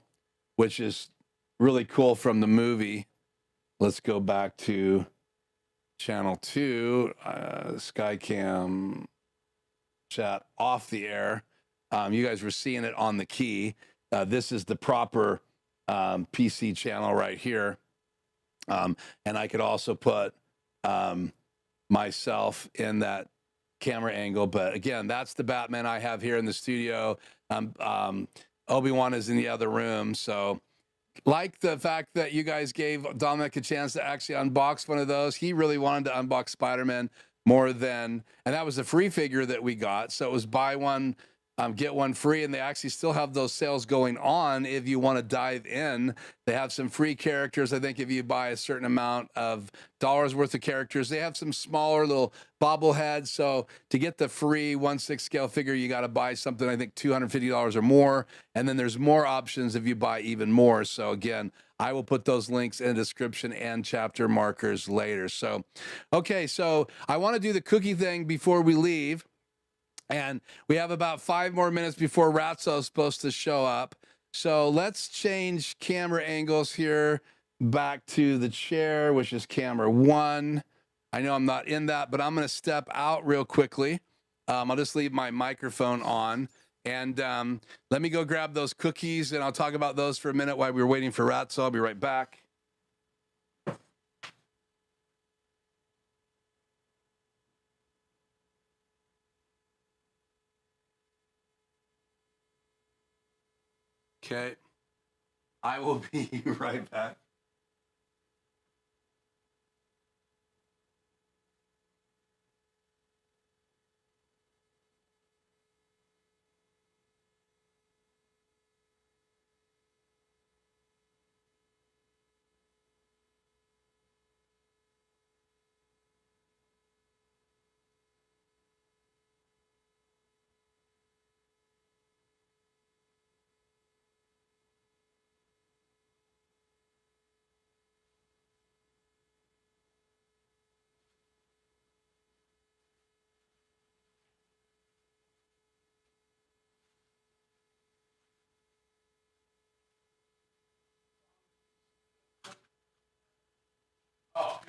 B: which is really cool from the movie. Let's go back to channel 2, Skycam chat off the air. You guys were seeing it on the key. This is the proper PC channel right here. And I could also put myself in that camera angle. But again, that's the Batman I have here in the studio. Obi-Wan is in the other room. So like the fact that you guys gave Dominic a chance to actually unbox one of those. He really wanted to unbox Spider-Man more than, and that was a free figure that we got. So it was buy one, get one free, and they actually still have those sales going on if you want to dive in. They have some free characters. I think if you buy a certain amount of dollars worth of characters, they have some smaller little bobbleheads. So to get the free 1/6 scale figure, you got to buy something, I think $250 or more. And then there's more options if you buy even more. So again, I will put those links in the description and chapter markers later. So, okay, so I want to do the cookie thing before we leave. And we have about 5 more minutes before Ratso is supposed to show up. So let's change camera angles here back to the chair, which is camera 1. I know I'm not in that, but I'm going to step out real quickly. I'll just leave my microphone on. And let me go grab those cookies, and I'll talk about those for a minute while we're waiting for Ratso. I'll be right back. Okay. I will be right back. Oh.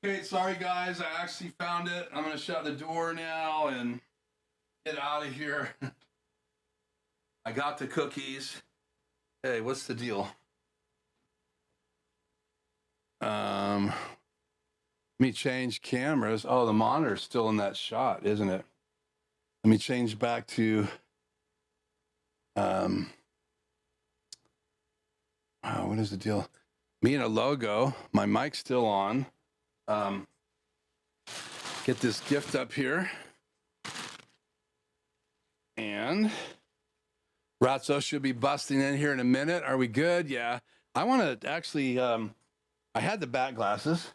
B: Okay, sorry guys, I actually found it. I'm gonna shut the door now and get out of here. I got the cookies. Hey, what's the deal? Let me change cameras. Oh, the monitor's still in that shot, isn't it? Let me change back to oh, what is the deal? Me and a logo. My mic's still on. Get this gift up here. And Ratso should be busting in here in a minute. Are we good? Yeah. I want to actually, I had the bat glasses.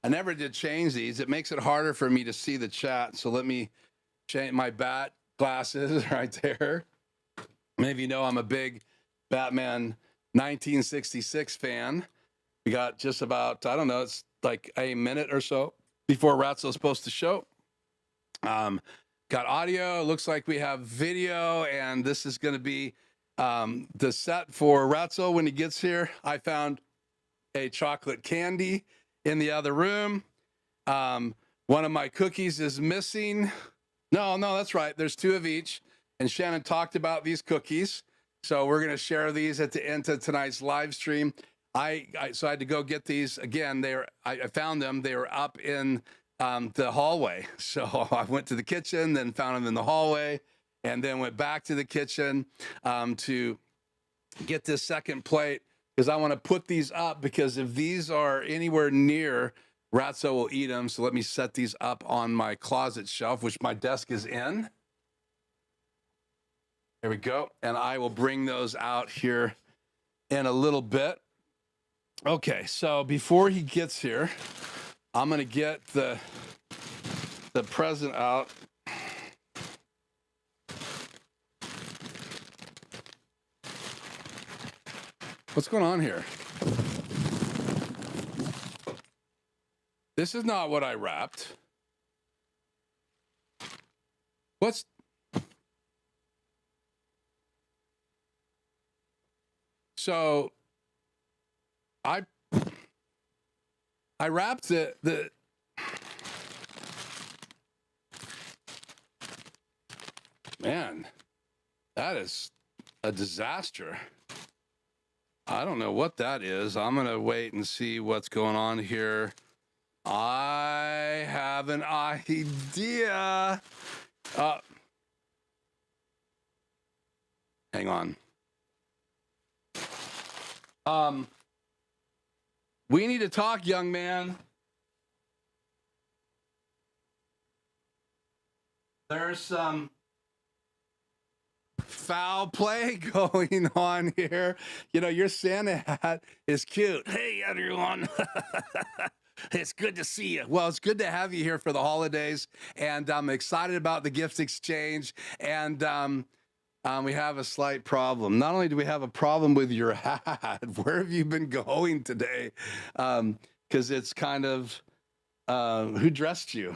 B: I never did change these. It makes it harder for me to see the chat. So let me change my bat glasses right there. Many of you know I'm a big Batman 1966 fan. We got just about, I don't know, it's like a minute or so before Ratso's supposed to show. Got audio, looks like we have video, and this is going to be the set for Ratso when he gets here. I found a chocolate candy in the other room. One of my cookies is missing. No, that's right. There's two of each. And Shannon talked about these cookies. So we're going to share these at the end of tonight's live stream. So I had to go get these again. I found them. They were up in the hallway. So I went to the kitchen, then found them in the hallway, and then went back to the kitchen to get this second plate because I want to put these up because if these are anywhere near, Ratso will eat them. So let me set these up on my closet shelf, which my desk is in. There we go. And I will bring those out here in a little bit. Okay, so before he gets here, I'm going to get the present out. What's going on here? This is not what I wrapped. So I wrapped the man, that is a disaster. I don't know what that is. I'm going to wait and see what's going on here. I have an idea. Hang on. We need to talk, young man. There's some foul play going on here. You know, your Santa hat is cute. Hey, everyone. It's good to see you. Well, it's good to have you here for the holidays, and I'm excited about the gift exchange. And we have a slight problem. Not only do we have a problem with your hat, where have you been going today? Because it's kind of, who dressed you?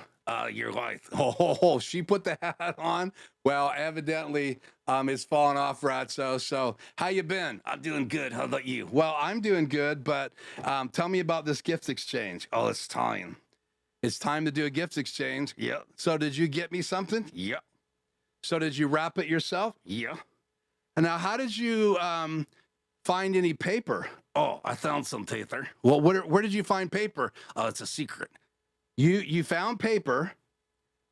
B: Your wife. Oh, she put the hat on. Well, evidently, it's falling off, Ratso. So, how you been? I'm doing good. How about you? Well, I'm doing good, but tell me about this gift exchange. Oh, it's time. It's time to do a gift exchange. Yeah. So, did you get me something? Yeah. So, did you wrap it yourself? Yeah. And now, how did you find any paper? Oh, I found some paper. Well, where did you find paper? Oh, it's a secret. You found paper,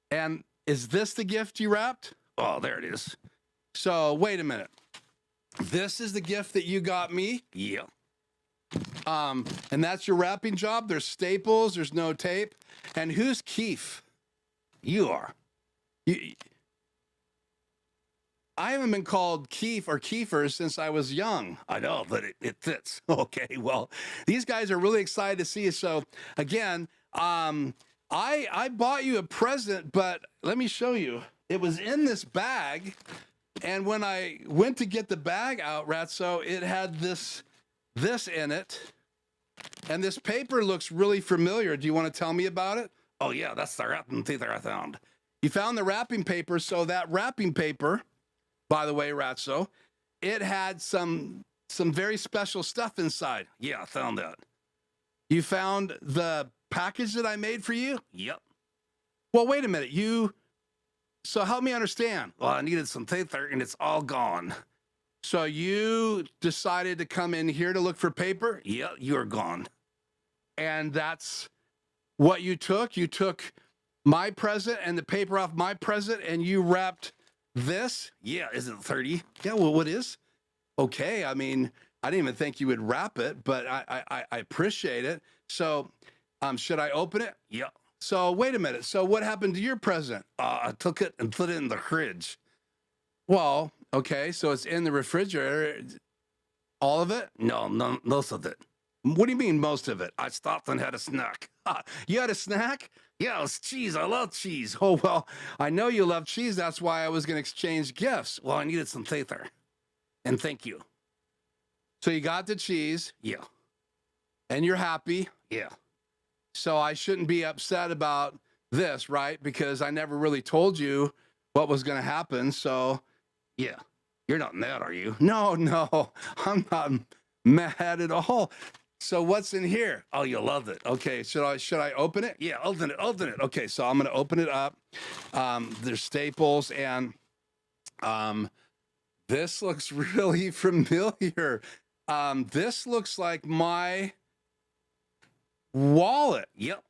B: and is this the gift you wrapped? Oh, there it is. So wait a minute. This is the gift that you got me? Yeah. And that's your wrapping job? There's staples, there's no tape. And who's Keith? You are. I haven't been called Keith or Kiefer since I was young. I know, but it fits. Okay, well, these guys are really excited to see you. So again, I bought you a present, but let me show you. It was in this bag, and when I went to get the bag out, Ratso, it had this in it, and this paper looks really familiar. Do you want to tell me about it? Oh yeah, that's the wrapping paper I found. You found the wrapping paper, so that wrapping paper, by the way, Ratso, it had some very special stuff inside. Yeah, I found that. You found the package that I made for you? Yep. Well, wait a minute. So help me understand. Well, I needed some paper and it's all gone. So you decided to come in here to look for paper? Yeah, you're gone. And that's what you took? You took my present and the paper off my present and you wrapped this? Yeah, is it 30? Yeah, well, what is? Okay, I mean, I didn't even think you would wrap it, but I appreciate it. So, should I open it? Yeah. So, wait a minute. So, what happened to your present? I took it and put it in the fridge. Well, okay, so it's in the refrigerator. All of it? No, most of it. What do you mean, most of it? I stopped and had a snack. You had a snack? Yeah, it was cheese. I love cheese. Oh, well, I know you love cheese. That's why I was going to exchange gifts. Well, I needed some paper. And thank you. So you got the cheese? Yeah. And you're happy? Yeah. So I shouldn't be upset about this, right? Because I never really told you what was going to happen. So, yeah. You're not mad, are you? No, I'm not mad at all. So what's in here? Oh, you'll love it. Okay, should I open it? Yeah, open it. Okay, so I'm going to open it up. There's staples, and this looks really familiar. This looks like my wallet. Yep.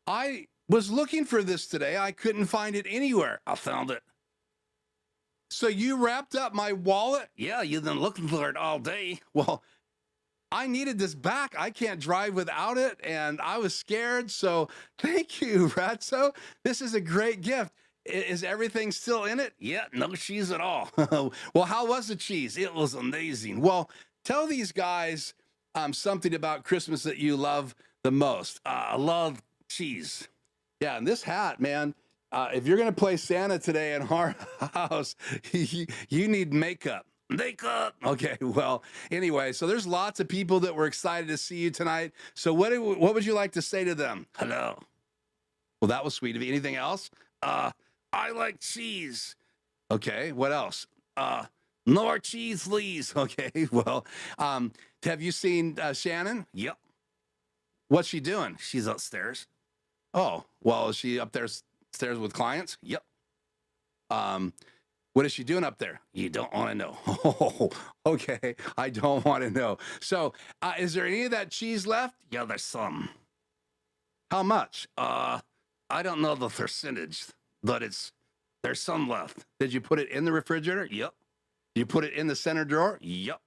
B: I was looking for this today. I couldn't find it anywhere. I found it. So you wrapped up my wallet? Yeah, you've been looking for it all day. Well, I needed this back. I can't drive without it, and I was scared. So thank you, Ratso. This is a great gift. Is everything still in it? Yeah, no cheese at all. Well, how was the cheese? It was amazing. Well, tell these guys something about Christmas that you love the most. I love cheese. Yeah, and this hat, man, if you're going to play Santa today in our house, you need makeup. Makeup. Okay, well, anyway, so there's lots of people that were excited to see you tonight. So what would you like to say to them? Hello. Well, that was sweet of you. Anything else? I like cheese. Okay, what else? More cheese, please. Okay, well, have you seen Shannon? Yep. What's she doing? She's upstairs. Oh, well, is she up there stairs with clients? Yep. What is she doing up there? You don't want to know. Oh, okay, I don't want to know. So, is there any of that cheese left? Yeah, there's some. How much? I don't know the percentage, but there's some left. Did you put it in the refrigerator? Yep. You put it in the center drawer? Yep.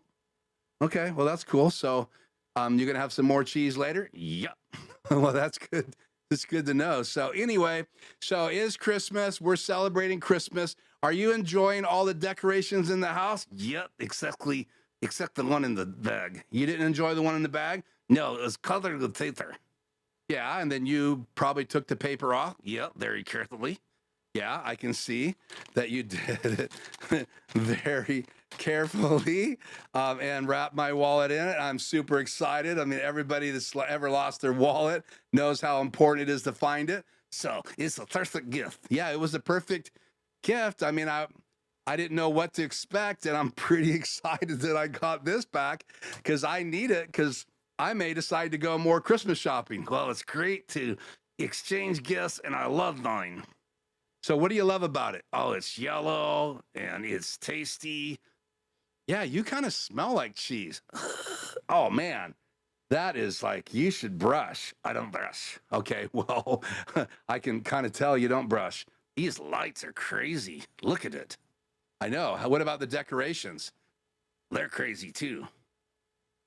B: Okay, well, that's cool. So, you're gonna have some more cheese later? Yep. Well, that's good. It's good to know. So anyway, so is Christmas. We're celebrating Christmas. Are you enjoying all the decorations in the house? Yep, except the one in the bag. You didn't enjoy the one in the bag? No, it was colored with paper. Yeah, and then you probably took the paper off? Yep, very carefully. Yeah, I can see that you did it very carefully and wrapped my wallet in it. I'm super excited. I mean, everybody that's ever lost their wallet knows how important it is to find it. So it's a perfect gift. Yeah, it was a perfect gift. I mean, I didn't know what to expect, and I'm pretty excited that I got this back because I need it because I may decide to go more Christmas shopping. Well, it's great to exchange gifts, and I love mine. So what do you love about it? Oh, it's yellow, and it's tasty. Yeah, you kind of smell like cheese. Oh, man. That is like, you should brush. I don't brush. Okay, well, I can kind of tell you don't brush. These lights are crazy. Look at it. I know. What about the decorations? They're crazy too.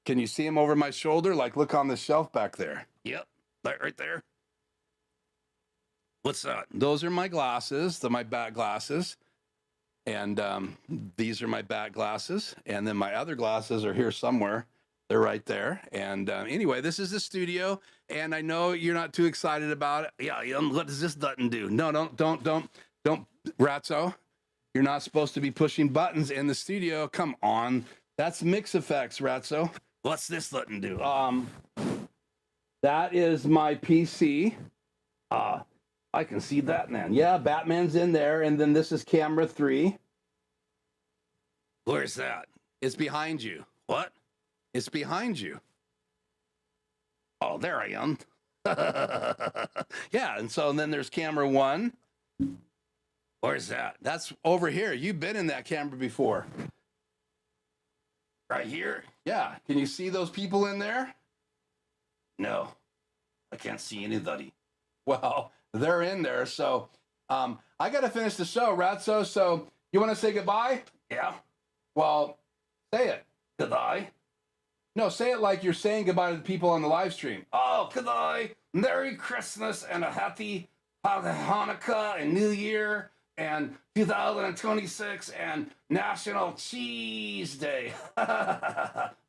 B: Can you see them over my shoulder? Like, look on the shelf back there. Yep, right there. What's that? Those are my glasses, my back glasses. And these are my back glasses. And then my other glasses are here somewhere. They're right there. And anyway, this is the studio. And I know you're not too excited about it. Yeah, what does this button do? No, don't, Ratso. You're not supposed to be pushing buttons in the studio. Come on. That's mix effects, Ratso. What's this button do? That is my PC. I can see that, man. Yeah, Batman's in there. And then this is camera 3. Where's that? It's behind you. What? It's behind you. Oh, there I am. Yeah, and then there's camera 1. Where's that? That's over here. You've been in that camera before. Right here? Yeah. Can you see those people in there? No, I can't see anybody. Well, they're in there. So I got to finish the show, Ratso. So you want to say goodbye? Yeah. Well, say it. Goodbye. No, say it like you're saying goodbye to the people on the live stream. Oh, goodbye. Merry Christmas and a happy Hanukkah and New Year and 2026 and National Cheese Day.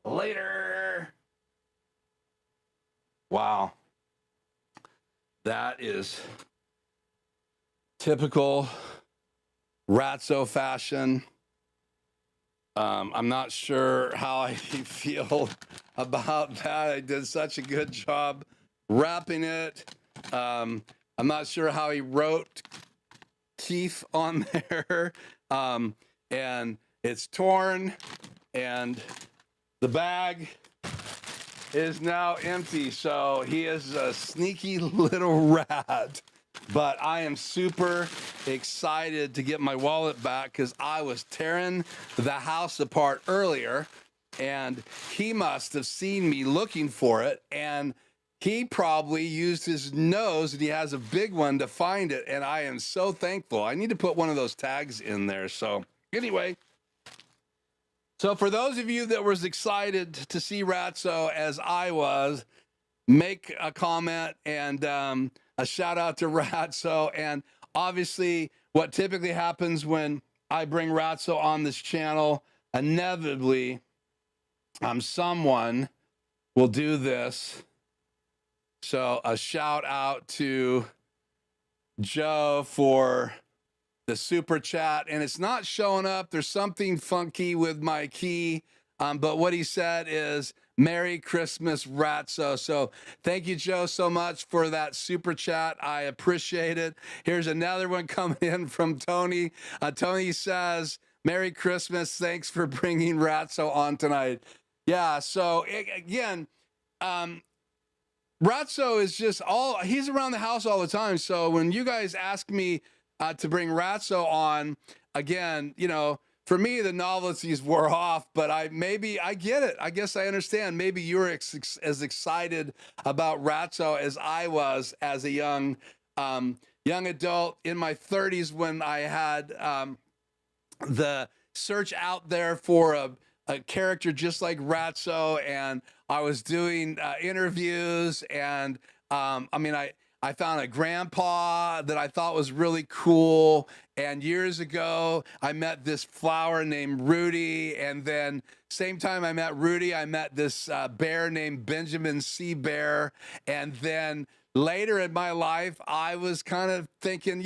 B: Later. Wow. That is typical Ratso fashion. I'm not sure how I feel about that. I did such a good job wrapping it. I'm not sure how he wrote Keith on there. And it's torn, and the bag is now empty. So he is a sneaky little rat. But I am super excited to get my wallet back because I was tearing the house apart earlier, and he must have seen me looking for it, and he probably used his nose, and he has a big one, to find it, and I am so thankful. I need to put one of those tags in there. So anyway, so for those of you that was excited to see Ratso as I was, make a comment and a shout out to Ratso. And obviously what typically happens when I bring Ratso on this channel, inevitably someone will do this. So a shout out to Joe for the super chat, and it's not showing up. There's something funky with my key. But what he said is Merry Christmas, Ratso. So thank you, Joe, so much for that super chat. I appreciate it. Here's another one coming in from Tony. Tony says, Merry Christmas. Thanks for bringing Ratso on tonight. Yeah, so again, Ratso is just he's around the house all the time. So when you guys ask me to bring Ratso on, again, for me, the novelties wore off, but I get it. I guess I understand. Maybe you're as excited about Ratso as I was as a young adult in my 30s when I had the search out there for a character just like Ratso, and I was doing interviews, and I found a grandpa that I thought was really cool. And years ago, I met this flower named Rudy. And then same time I met Rudy, I met this bear named Benjamin C. Bear. And then later in my life, I was kind of thinking,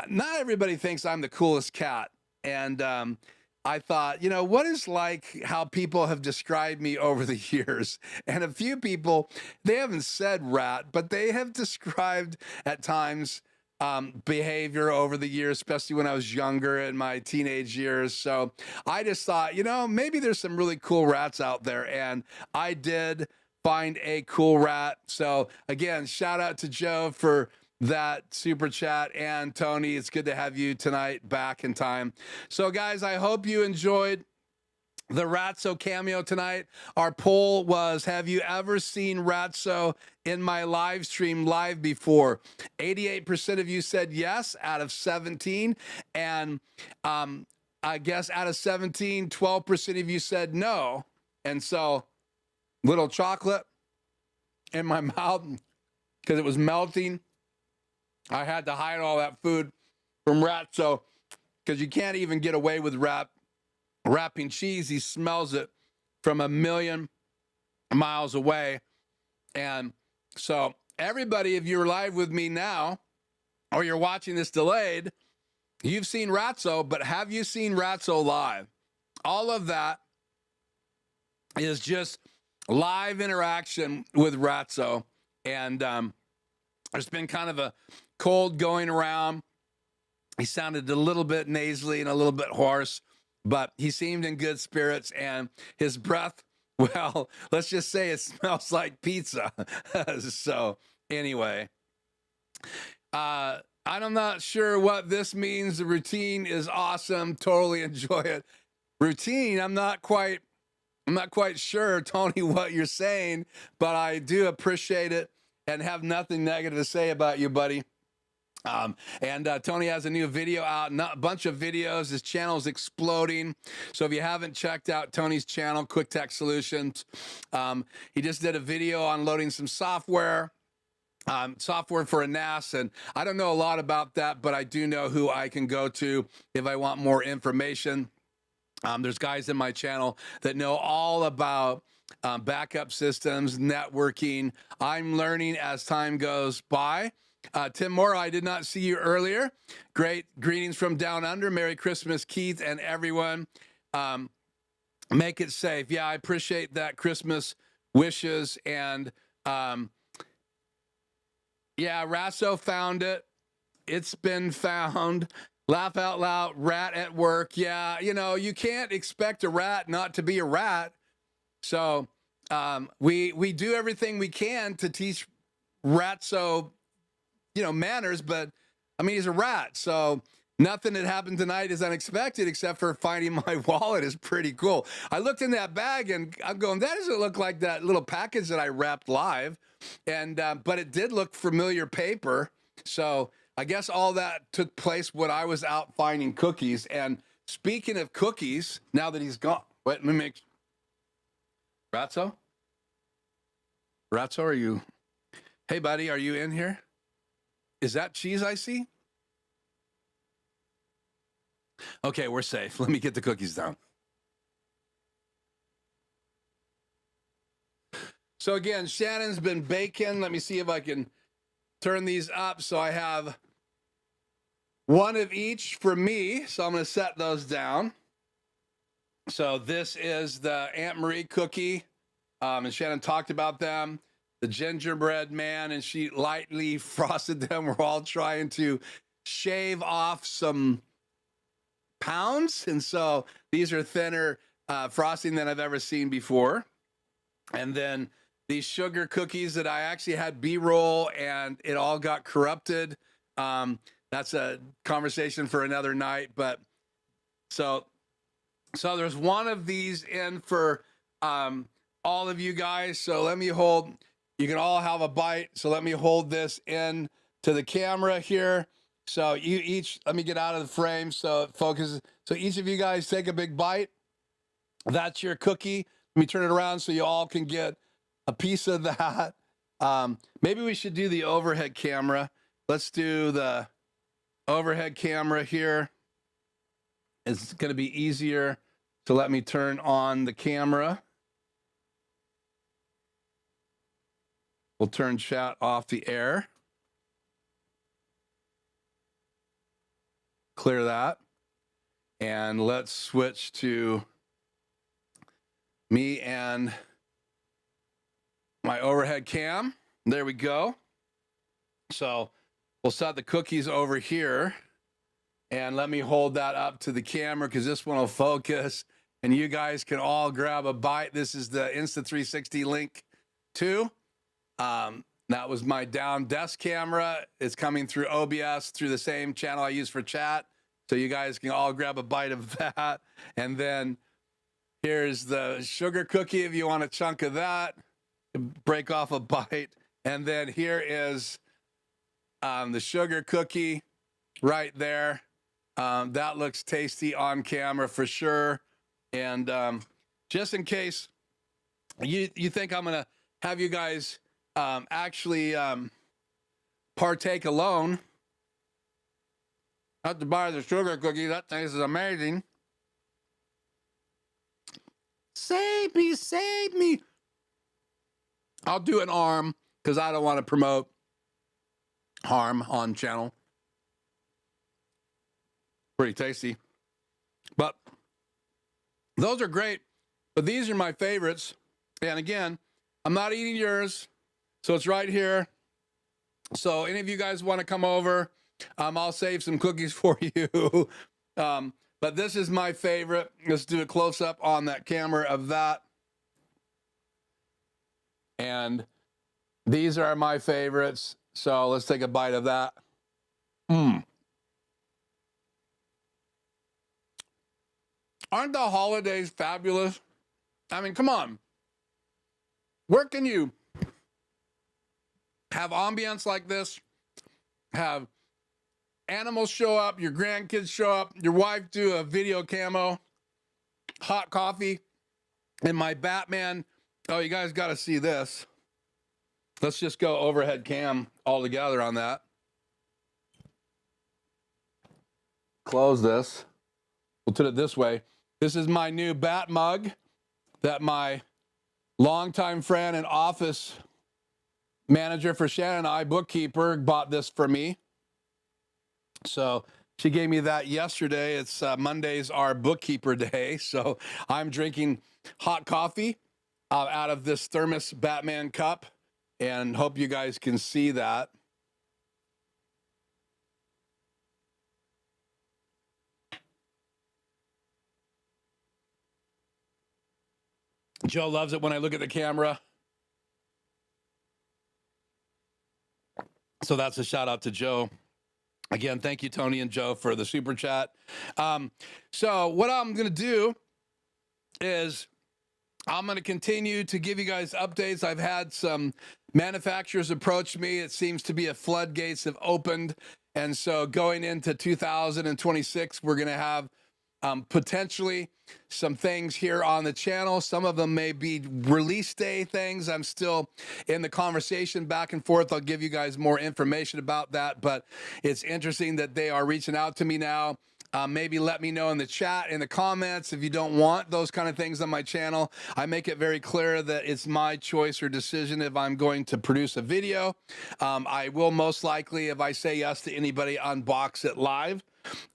B: not everybody thinks I'm the coolest cat. And I thought, what is like how people have described me over the years? And a few people, they haven't said rat, but they have described at times behavior over the years, especially when I was younger in my teenage years. So I just thought, maybe there's some really cool rats out there. And I did find a cool rat. So again, shout out to Joe for that super chat, and Tony, it's good to have you tonight back in time. So guys, I hope you enjoyed the Ratso cameo tonight. Our poll was, have you ever seen Ratso in my live stream live before? 88% of you said yes out of 17. And I guess out of 17, 12% of you said no. And so little chocolate in my mouth because it was melting. I had to hide all that food from Ratso because you can't even get away with wrapping cheese. He smells it from a million miles away. And so everybody, if you're live with me now or you're watching this delayed, you've seen Ratso, but have you seen Ratso live? All of that is just live interaction with Ratso. And there's been kind of a cold going around. He sounded a little bit nasally and a little bit hoarse, but he seemed in good spirits, and his breath, well, let's just say it smells like pizza. So anyway, I'm not sure what this means. The routine is awesome. Totally enjoy it. Routine, I'm not quite sure, Tony, what you're saying, but I do appreciate it and have nothing negative to say about you, buddy. And Tony has a new video out, a bunch of videos. His channel is exploding. So if you haven't checked out Tony's channel, Quick Tech Solutions, he just did a video on loading some software for a NAS. And I don't know a lot about that, but I do know who I can go to if I want more information. There's guys in my channel that know all about backup systems, networking. I'm learning as time goes by. Tim Moore, I did not see you earlier. Great greetings from down under. Merry Christmas, Keith, and everyone. Make it safe. Yeah, I appreciate that. Christmas wishes. And yeah, Ratso found it. It's been found. Laugh out loud. Rat at work. Yeah, you can't expect a rat not to be a rat. So we do everything we can to teach Ratso manners, but I mean, he's a rat. So nothing that happened tonight is unexpected, except for finding my wallet is pretty cool. I looked in that bag and I'm going, that doesn't look like that little package that I wrapped live. And, but it did look familiar paper. So I guess all that took place when I was out finding cookies. And speaking of cookies, now that he's gone, wait, let me make Ratso, are you, hey buddy, are you in here? Is that cheese I see? Okay, we're safe. Let me get the cookies down. So again, Shannon's been baking. Let me see if I can turn these up. So I have one of each for me. So I'm going to set those down. So this is the Aunt Marie cookie. And Shannon talked about them. The gingerbread man, and she lightly frosted them. We're all trying to shave off some pounds. And so these are thinner frosting than I've ever seen before. And then these sugar cookies that I actually had B-roll and it all got corrupted. That's a conversation for another night. But so there's one of these in for all of you guys. So let me hold. You can all have a bite. So let me hold this in to the camera here. So you each, let me get out of the frame so it focuses. So each of you guys take a big bite. That's your cookie. Let me turn it around so you all can get a piece of that. Maybe we should do the overhead camera. Let's do the overhead camera here. It's going to be easier. So let me turn on the camera. We'll turn chat off the air. Clear that. And let's switch to me and my overhead cam. There we go. So we'll set the cookies over here. And let me hold that up to the camera because this one will focus. And you guys can all grab a bite. This is the Insta360 Link 2. That was my down desk camera. It's coming through OBS through the same channel I use for chat. So you guys can all grab a bite of that. And then here's the sugar cookie if you want a chunk of that. Break off a bite. And then here is the sugar cookie right there. That looks tasty on camera for sure. And just in case you think I'm going to have you guys actually partake alone, have to buy the sugar cookie. That tastes amazing. Save me, save me. I'll do an arm because I don't want to promote harm on channel. Pretty tasty. But those are great. But these are my favorites. And again, I'm not eating yours. So it's right here. So any of you guys want to come over, I'll save some cookies for you. But this is my favorite. Let's do a close up on that camera of that. And these are my favorites. So let's take a bite of that. Aren't the holidays fabulous? I mean, come on. Where can you have ambience like this? Have animals show up, your grandkids show up, your wife do a video camo, hot coffee, and my Batman. Oh, you guys got to see this. Let's just go overhead cam all together on that. Close this. We'll put it this way. This is my new bat mug that my longtime friend and office manager for Shannon and I, bookkeeper, bought this for me. So she gave me that yesterday. It's Mondays are bookkeeper day. So I'm drinking hot coffee out of this thermos Batman cup and hope you guys can see that. Joe loves it when I look at the camera. So that's a shout out to Joe. Again, thank you, Tony and Joe, for the super chat. So what I'm going to do is I'm going to continue to give you guys updates. I've had some manufacturers approach me. It seems to be a floodgates have opened. And so going into 2026, we're going to have potentially some things here on the channel. Some of them may be release day things. I'm still in the conversation back and forth. I'll give you guys more information about that, but it's interesting that they are reaching out to me now. Maybe let me know in the chat, in the comments, if you don't want those kind of things on my channel. I make it very clear that it's my choice or decision if I'm going to produce a video. I will most likely, if I say yes to anybody, unbox it live.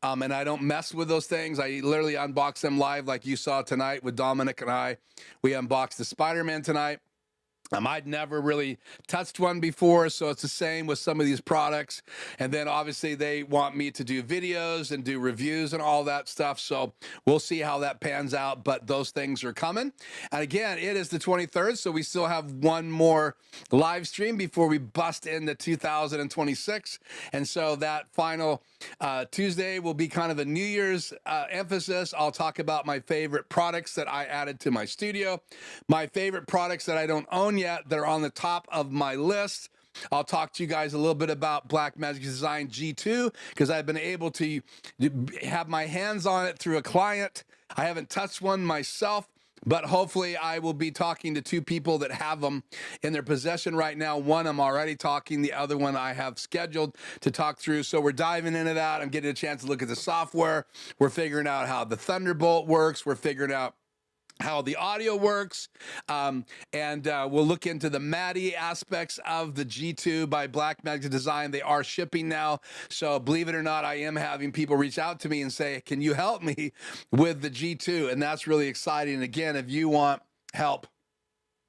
B: And I don't mess with those things. I literally unbox them live like you saw tonight with Dominic and I. We unboxed the Spider-Man tonight. I'd never really touched one before, so it's the same with some of these products. And then obviously they want me to do videos and do reviews and all that stuff. So we'll see how that pans out, but those things are coming. And again, it is the 23rd, so we still have one more live stream before we bust into 2026. And so that final Tuesday will be kind of a New Year's emphasis. I'll talk about my favorite products that I added to my studio, my favorite products that I don't own yet that are on the top of my list. I'll talk to you guys a little bit about Blackmagic Design G2 because I've been able to have my hands on it through a client. I haven't touched one myself, but hopefully I will be talking to two people that have them in their possession right now. One I'm already talking, the other one I have scheduled to talk through. So we're diving into that. I'm getting a chance to look at the software. We're figuring out how the Thunderbolt works. We're figuring out how the audio works, and we'll look into the Maddie aspects of the G2 by Black Magic Design. They are shipping now, so believe it or not, I am having people reach out to me and say, can you help me with the G2? And that's really exciting. Again, if you want help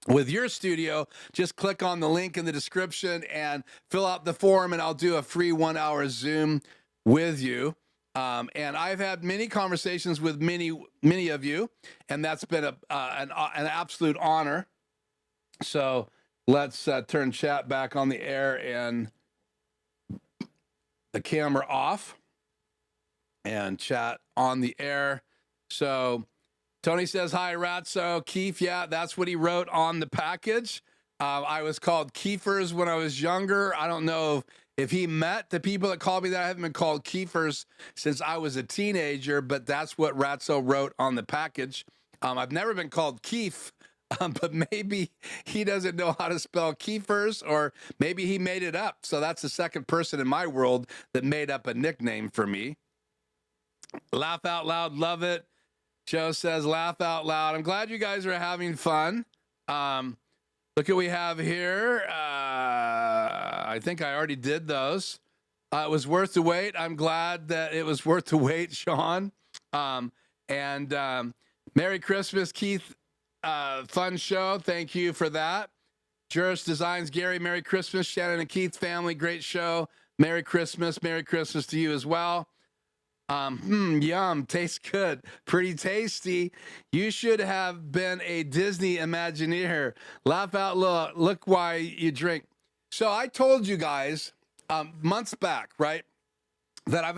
B: with your studio, just click on the link in the description and fill out the form, and I'll do a free 1-hour Zoom with you. And I've had many conversations with many of you, and that's been an absolute honor. So let's turn chat back on the air and the camera off, and chat on the air. So Tony says, hi, Ratso. Keith, yeah, that's what he wrote on the package. I was called Keefers when I was younger. I don't know if he met the people that called me that. I haven't been called Keefers since I was a teenager, but that's what Ratso wrote on the package. I've never been called Keef, but maybe he doesn't know how to spell Keefers, or maybe he made it up. So that's the second person in my world that made up a nickname for me. Laugh out loud, love it. Joe says, laugh out loud. I'm glad you guys are having fun. Look what we have here. I think I already did those. It was worth the wait. I'm glad that it was worth the wait, Sean. Merry Christmas, Keith. Fun show. Thank you for that. Juris Designs, Gary, Merry Christmas. Shannon and Keith family, great show. Merry Christmas. Merry Christmas to you as well. Yum, tastes good, pretty tasty. You should have been a Disney Imagineer. Laugh out loud, look why you drink. So I told you guys months back, right, that I've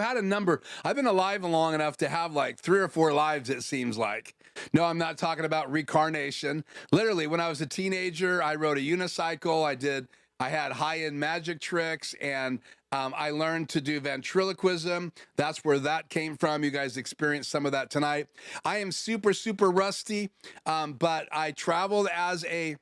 B: been alive long enough to have like 3 or 4 lives, it seems like. No, I'm not talking about reincarnation. Literally, when I was a teenager, I rode a unicycle. I had high-end magic tricks, and I learned to do ventriloquism. That's where that came from. You guys experienced some of that tonight. I am super, super rusty, but I traveled as a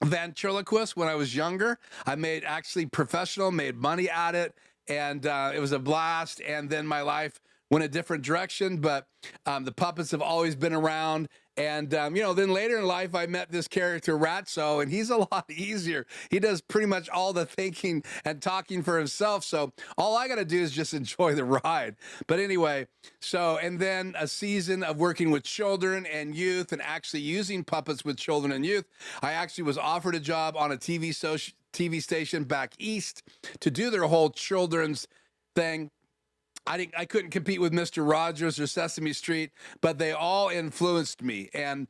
B: ventriloquist when I was younger. I made money at it, and it was a blast. And then my life went a different direction, but the puppets have always been around. And, then later in life, I met this character, Ratso, and he's a lot easier. He does pretty much all the thinking and talking for himself. So all I got to do is just enjoy the ride. But anyway, and then a season of working with children and youth and actually using puppets with children and youth. I actually was offered a job on a TV station back east to do their whole children's thing. I couldn't compete with Mr. Rogers or Sesame Street, but they all influenced me. And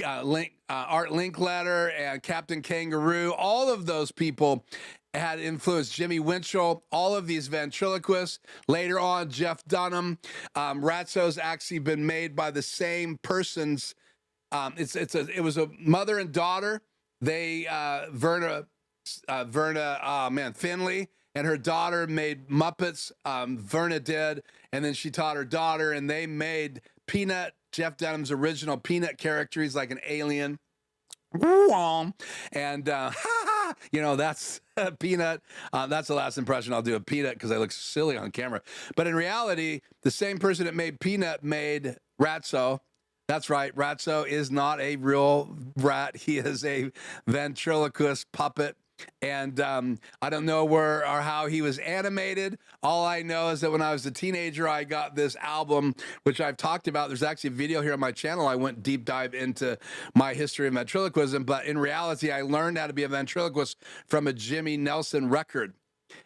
B: Art Linkletter and Captain Kangaroo, all of those people had influenced Jimmy Winchell, all of these ventriloquists. Later on, Jeff Dunham. Ratso's actually been made by the same persons. It was a mother and daughter. They, Verna, Finley, and her daughter made Muppets. Verna did, and then she taught her daughter, and they made Peanut, Jeff Dunham's original Peanut character. He's like an alien. And, that's Peanut. That's the last impression I'll do of Peanut because I look silly on camera. But in reality, the same person that made Peanut made Ratso. That's right. Ratso is not a real rat. He is a ventriloquist puppet. And I don't know where or how he was animated. All I know is that when I was a teenager, I got this album, which I've talked about. There's actually a video here on my channel. I went deep dive into my history of ventriloquism. But in reality, I learned how to be a ventriloquist from a Jimmy Nelson record.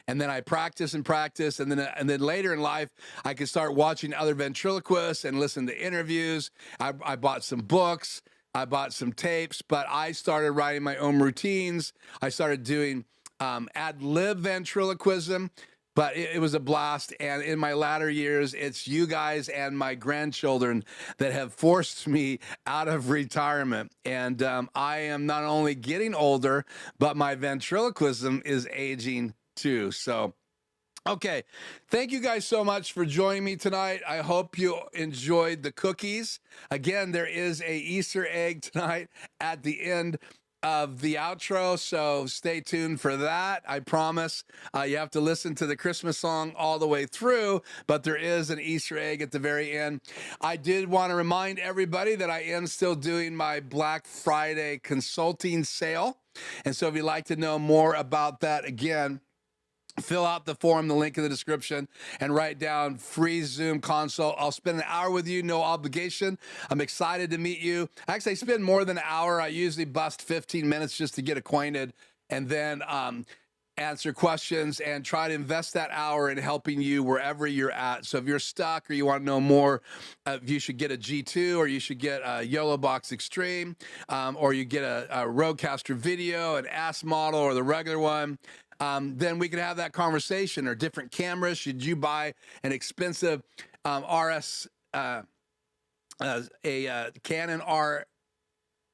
B: And then I practiced and practiced. And then later in life, I could start watching other ventriloquists and listen to interviews. I bought some books. I bought some tapes, but I started writing my own routines. I started doing ad-lib ventriloquism, but it was a blast. And in my latter years, it's you guys and my grandchildren that have forced me out of retirement. And I am not only getting older, but my ventriloquism is aging too. So, okay, thank you guys so much for joining me tonight. I hope you enjoyed the cookies. Again, there is a Easter egg tonight at the end of the outro, so stay tuned for that. I promise. You have to listen to the Christmas song all the way through, but there is an Easter egg at the very end. I did want to remind everybody that I am still doing my Black Friday consulting sale. And so if you'd like to know more about that, again, fill out the form, the link in the description, and write down free Zoom consult. I'll spend an hour with you, no obligation. I'm excited to meet you. Actually, I spend more than an hour. I usually bust 15 minutes just to get acquainted and then answer questions and try to invest that hour in helping you wherever you're at. So if you're stuck or you want to know more, you should get a G2 or you should get a YOLO Box Extreme, or you get a Rodecaster Video, an S model, or the regular one. Then we can have that conversation. Or different cameras. Should you buy an expensive Canon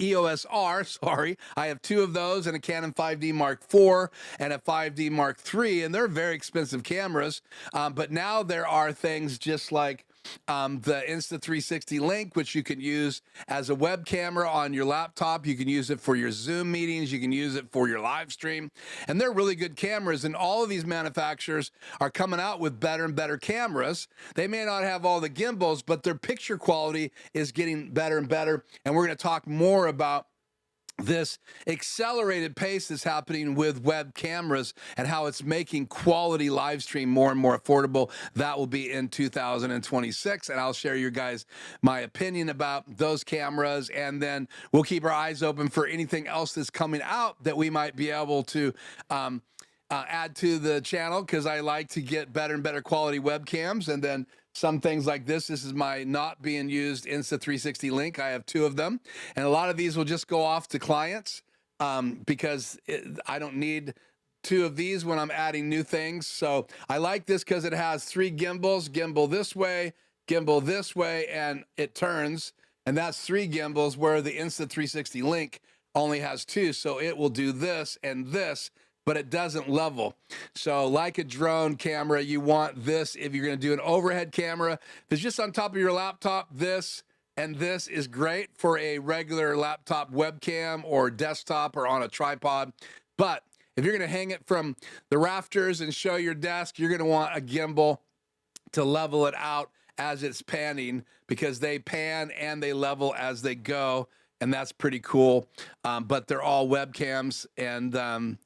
B: EOS R, sorry. I have two of those and a Canon 5D Mark IV and a 5D Mark III, and they're very expensive cameras. But now there are things just like the Insta360 Link, which you can use as a web camera on your laptop. You can use it for your Zoom meetings. You can use it for your live stream. And they're really good cameras. And all of these manufacturers are coming out with better and better cameras. They may not have all the gimbals, but their picture quality is getting better and better. And we're going to talk more about this accelerated pace that's happening with web cameras and how it's making quality live stream more and more affordable. That will be in 2026, and I'll share you guys my opinion about those cameras, and then we'll keep our eyes open for anything else that's coming out that we might be able to add to the channel, because I like to get better and better quality webcams. And then some things like this is my not being used Insta360 Link. I have two of them, and a lot of these will just go off to clients because I don't need two of these when I'm adding new things. So I like this because it has three gimbals: gimbal this way, and it turns, and that's three gimbals, where the Insta360 Link only has two. So it will do this and this, but it doesn't level. So like a drone camera, you want this if you're going to do an overhead camera. If it's just on top of your laptop, this and this is great for a regular laptop webcam or desktop or on a tripod. But if you're going to hang it from the rafters and show your desk, you're going to want a gimbal to level it out as it's panning, because they pan and they level as they go, and that's pretty cool. But they're all webcams, and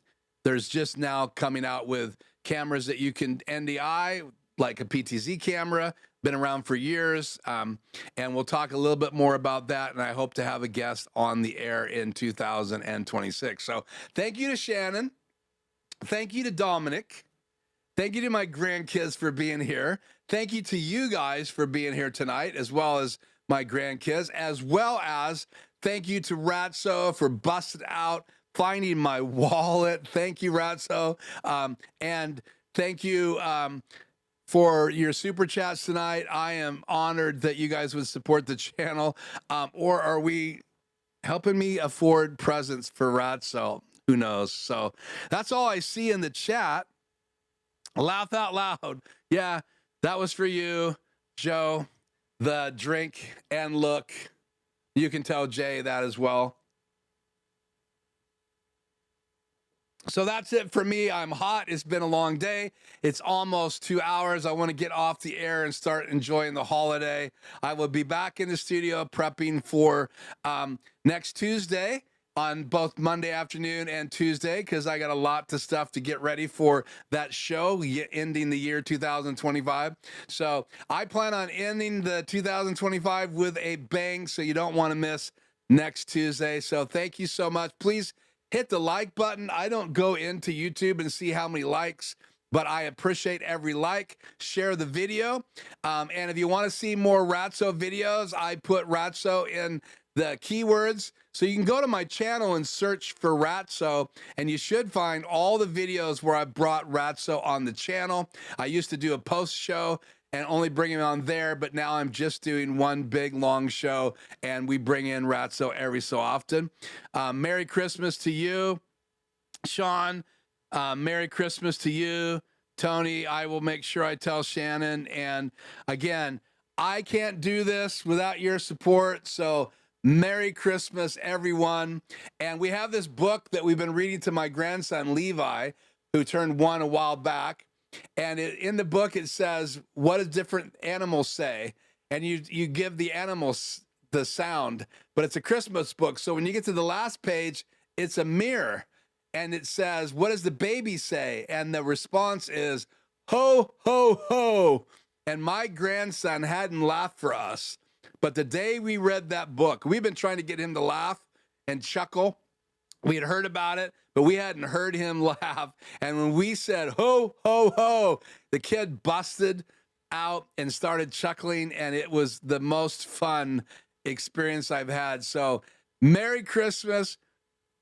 B: there's just now coming out with cameras that you can NDI, like a PTZ camera, been around for years. And we'll talk a little bit more about that. And I hope to have a guest on the air in 2026. So thank you to Shannon. Thank you to Dominic. Thank you to my grandkids for being here. Thank you to you guys for being here tonight, as well as my grandkids, as well as thank you to Ratso for busting out, finding my wallet. Thank you, Ratso. And thank you for your super chats tonight. I am honored that you guys would support the channel. Or are we helping me afford presents for Ratso? Who knows? So that's all I see in the chat. Laugh out loud. Yeah, that was for you, Joe. The drink and look. You can tell Jay that as well. So that's it for me. I'm hot. It's been a long day. It's almost 2 hours. I want to get off the air and start enjoying the holiday. I will be back in the studio prepping for next Tuesday, on both Monday afternoon and Tuesday, because I got a lot of stuff to get ready for that show ending the year 2025. So I plan on ending the 2025 with a bang, so you don't want to miss next Tuesday. So thank you so much. Please hit the like button. I don't go into YouTube and see how many likes, but I appreciate every like. Share the video. And if you want to see more Ratso videos, I put Ratso in the keywords. So you can go to my channel and search for Ratso, and you should find all the videos where I brought Ratso on the channel. I used to do a post show and only bring him on there, but now I'm just doing one big long show, and we bring in Ratso every so often. Merry Christmas to you, Sean. Merry Christmas to you, Tony. I will make sure I tell Shannon. And again, I can't do this without your support. So Merry Christmas, everyone. And we have this book that we've been reading to my grandson, Levi, who turned 1 a while back. And in the book, it says, what do different animals say? And you give the animals the sound, but it's a Christmas book. So when you get to the last page, it's a mirror. And it says, what does the baby say? And the response is, ho, ho, ho. And my grandson hadn't laughed for us. But the day we read that book, we've been trying to get him to laugh and chuckle. We had heard about it, but we hadn't heard him laugh. And when we said, ho, ho, ho, the kid busted out and started chuckling. And it was the most fun experience I've had. So Merry Christmas.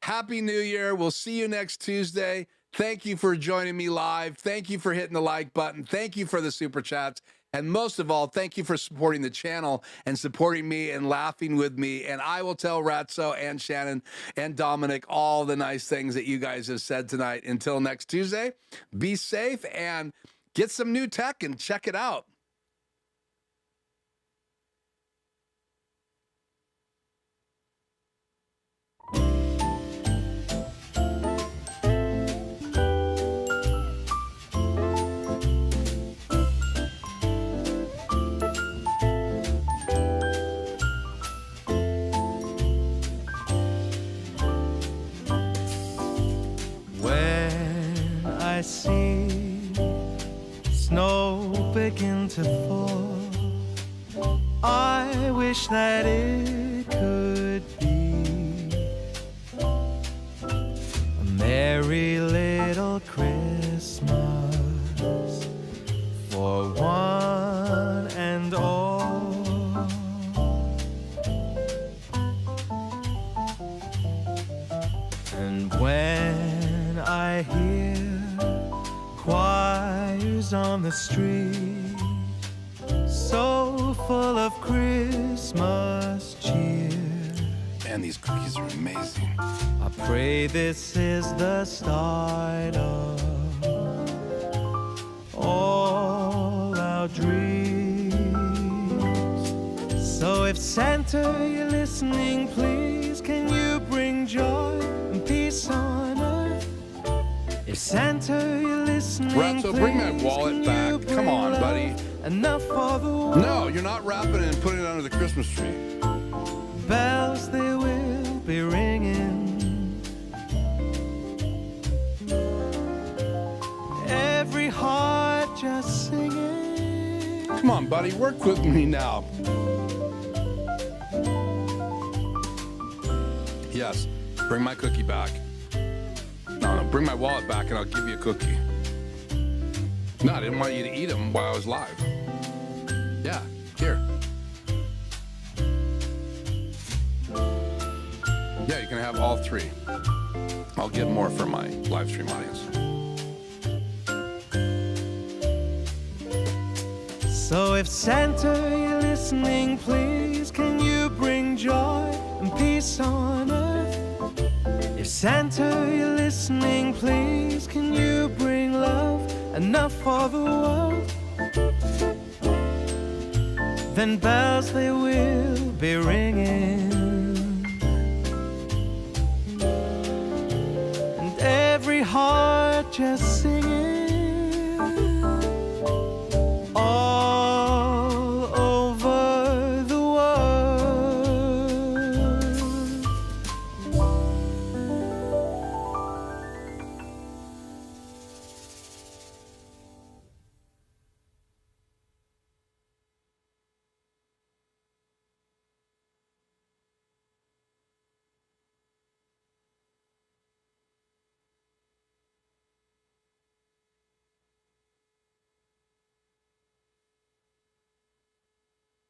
B: Happy New Year. We'll see you next Tuesday. Thank you for joining me live. Thank you for hitting the like button. Thank you for the super chats. And most of all, thank you for supporting the channel and supporting me and laughing with me. And I will tell Ratso and Shannon and Dominic all the nice things that you guys have said tonight. Until next Tuesday, be safe and get some new tech and check it out.
A: I see snow begin to fall. I wish that it could be a merry little Christmas for one and all. And when I hear choirs on the street, so full of Christmas cheer.
B: Man, these cookies are amazing.
A: I pray this is the start of all our dreams. So if Santa, you're listening, please, can you bring joy and peace on earth? If Santa, you're listening,
B: Ratso, bring my wallet back. Come on, buddy.
A: Enough for the world.
B: No, you're not wrapping it and putting it under the Christmas tree.
A: Bells, they will be ringing. Every heart just singing.
B: Come on, buddy, work with me now. Yes, bring my cookie back. No, bring my wallet back and I'll give you a cookie. No, I didn't want you to eat them while I was live. Yeah, here. Yeah, you can have all three. I'll get more for my live stream audience.
A: So if Santa, you're listening, please, can you bring joy and peace on earth? If Santa, you're listening, please, can you bring love enough for the world? Then bells, they will be ringing. And every heart just singing.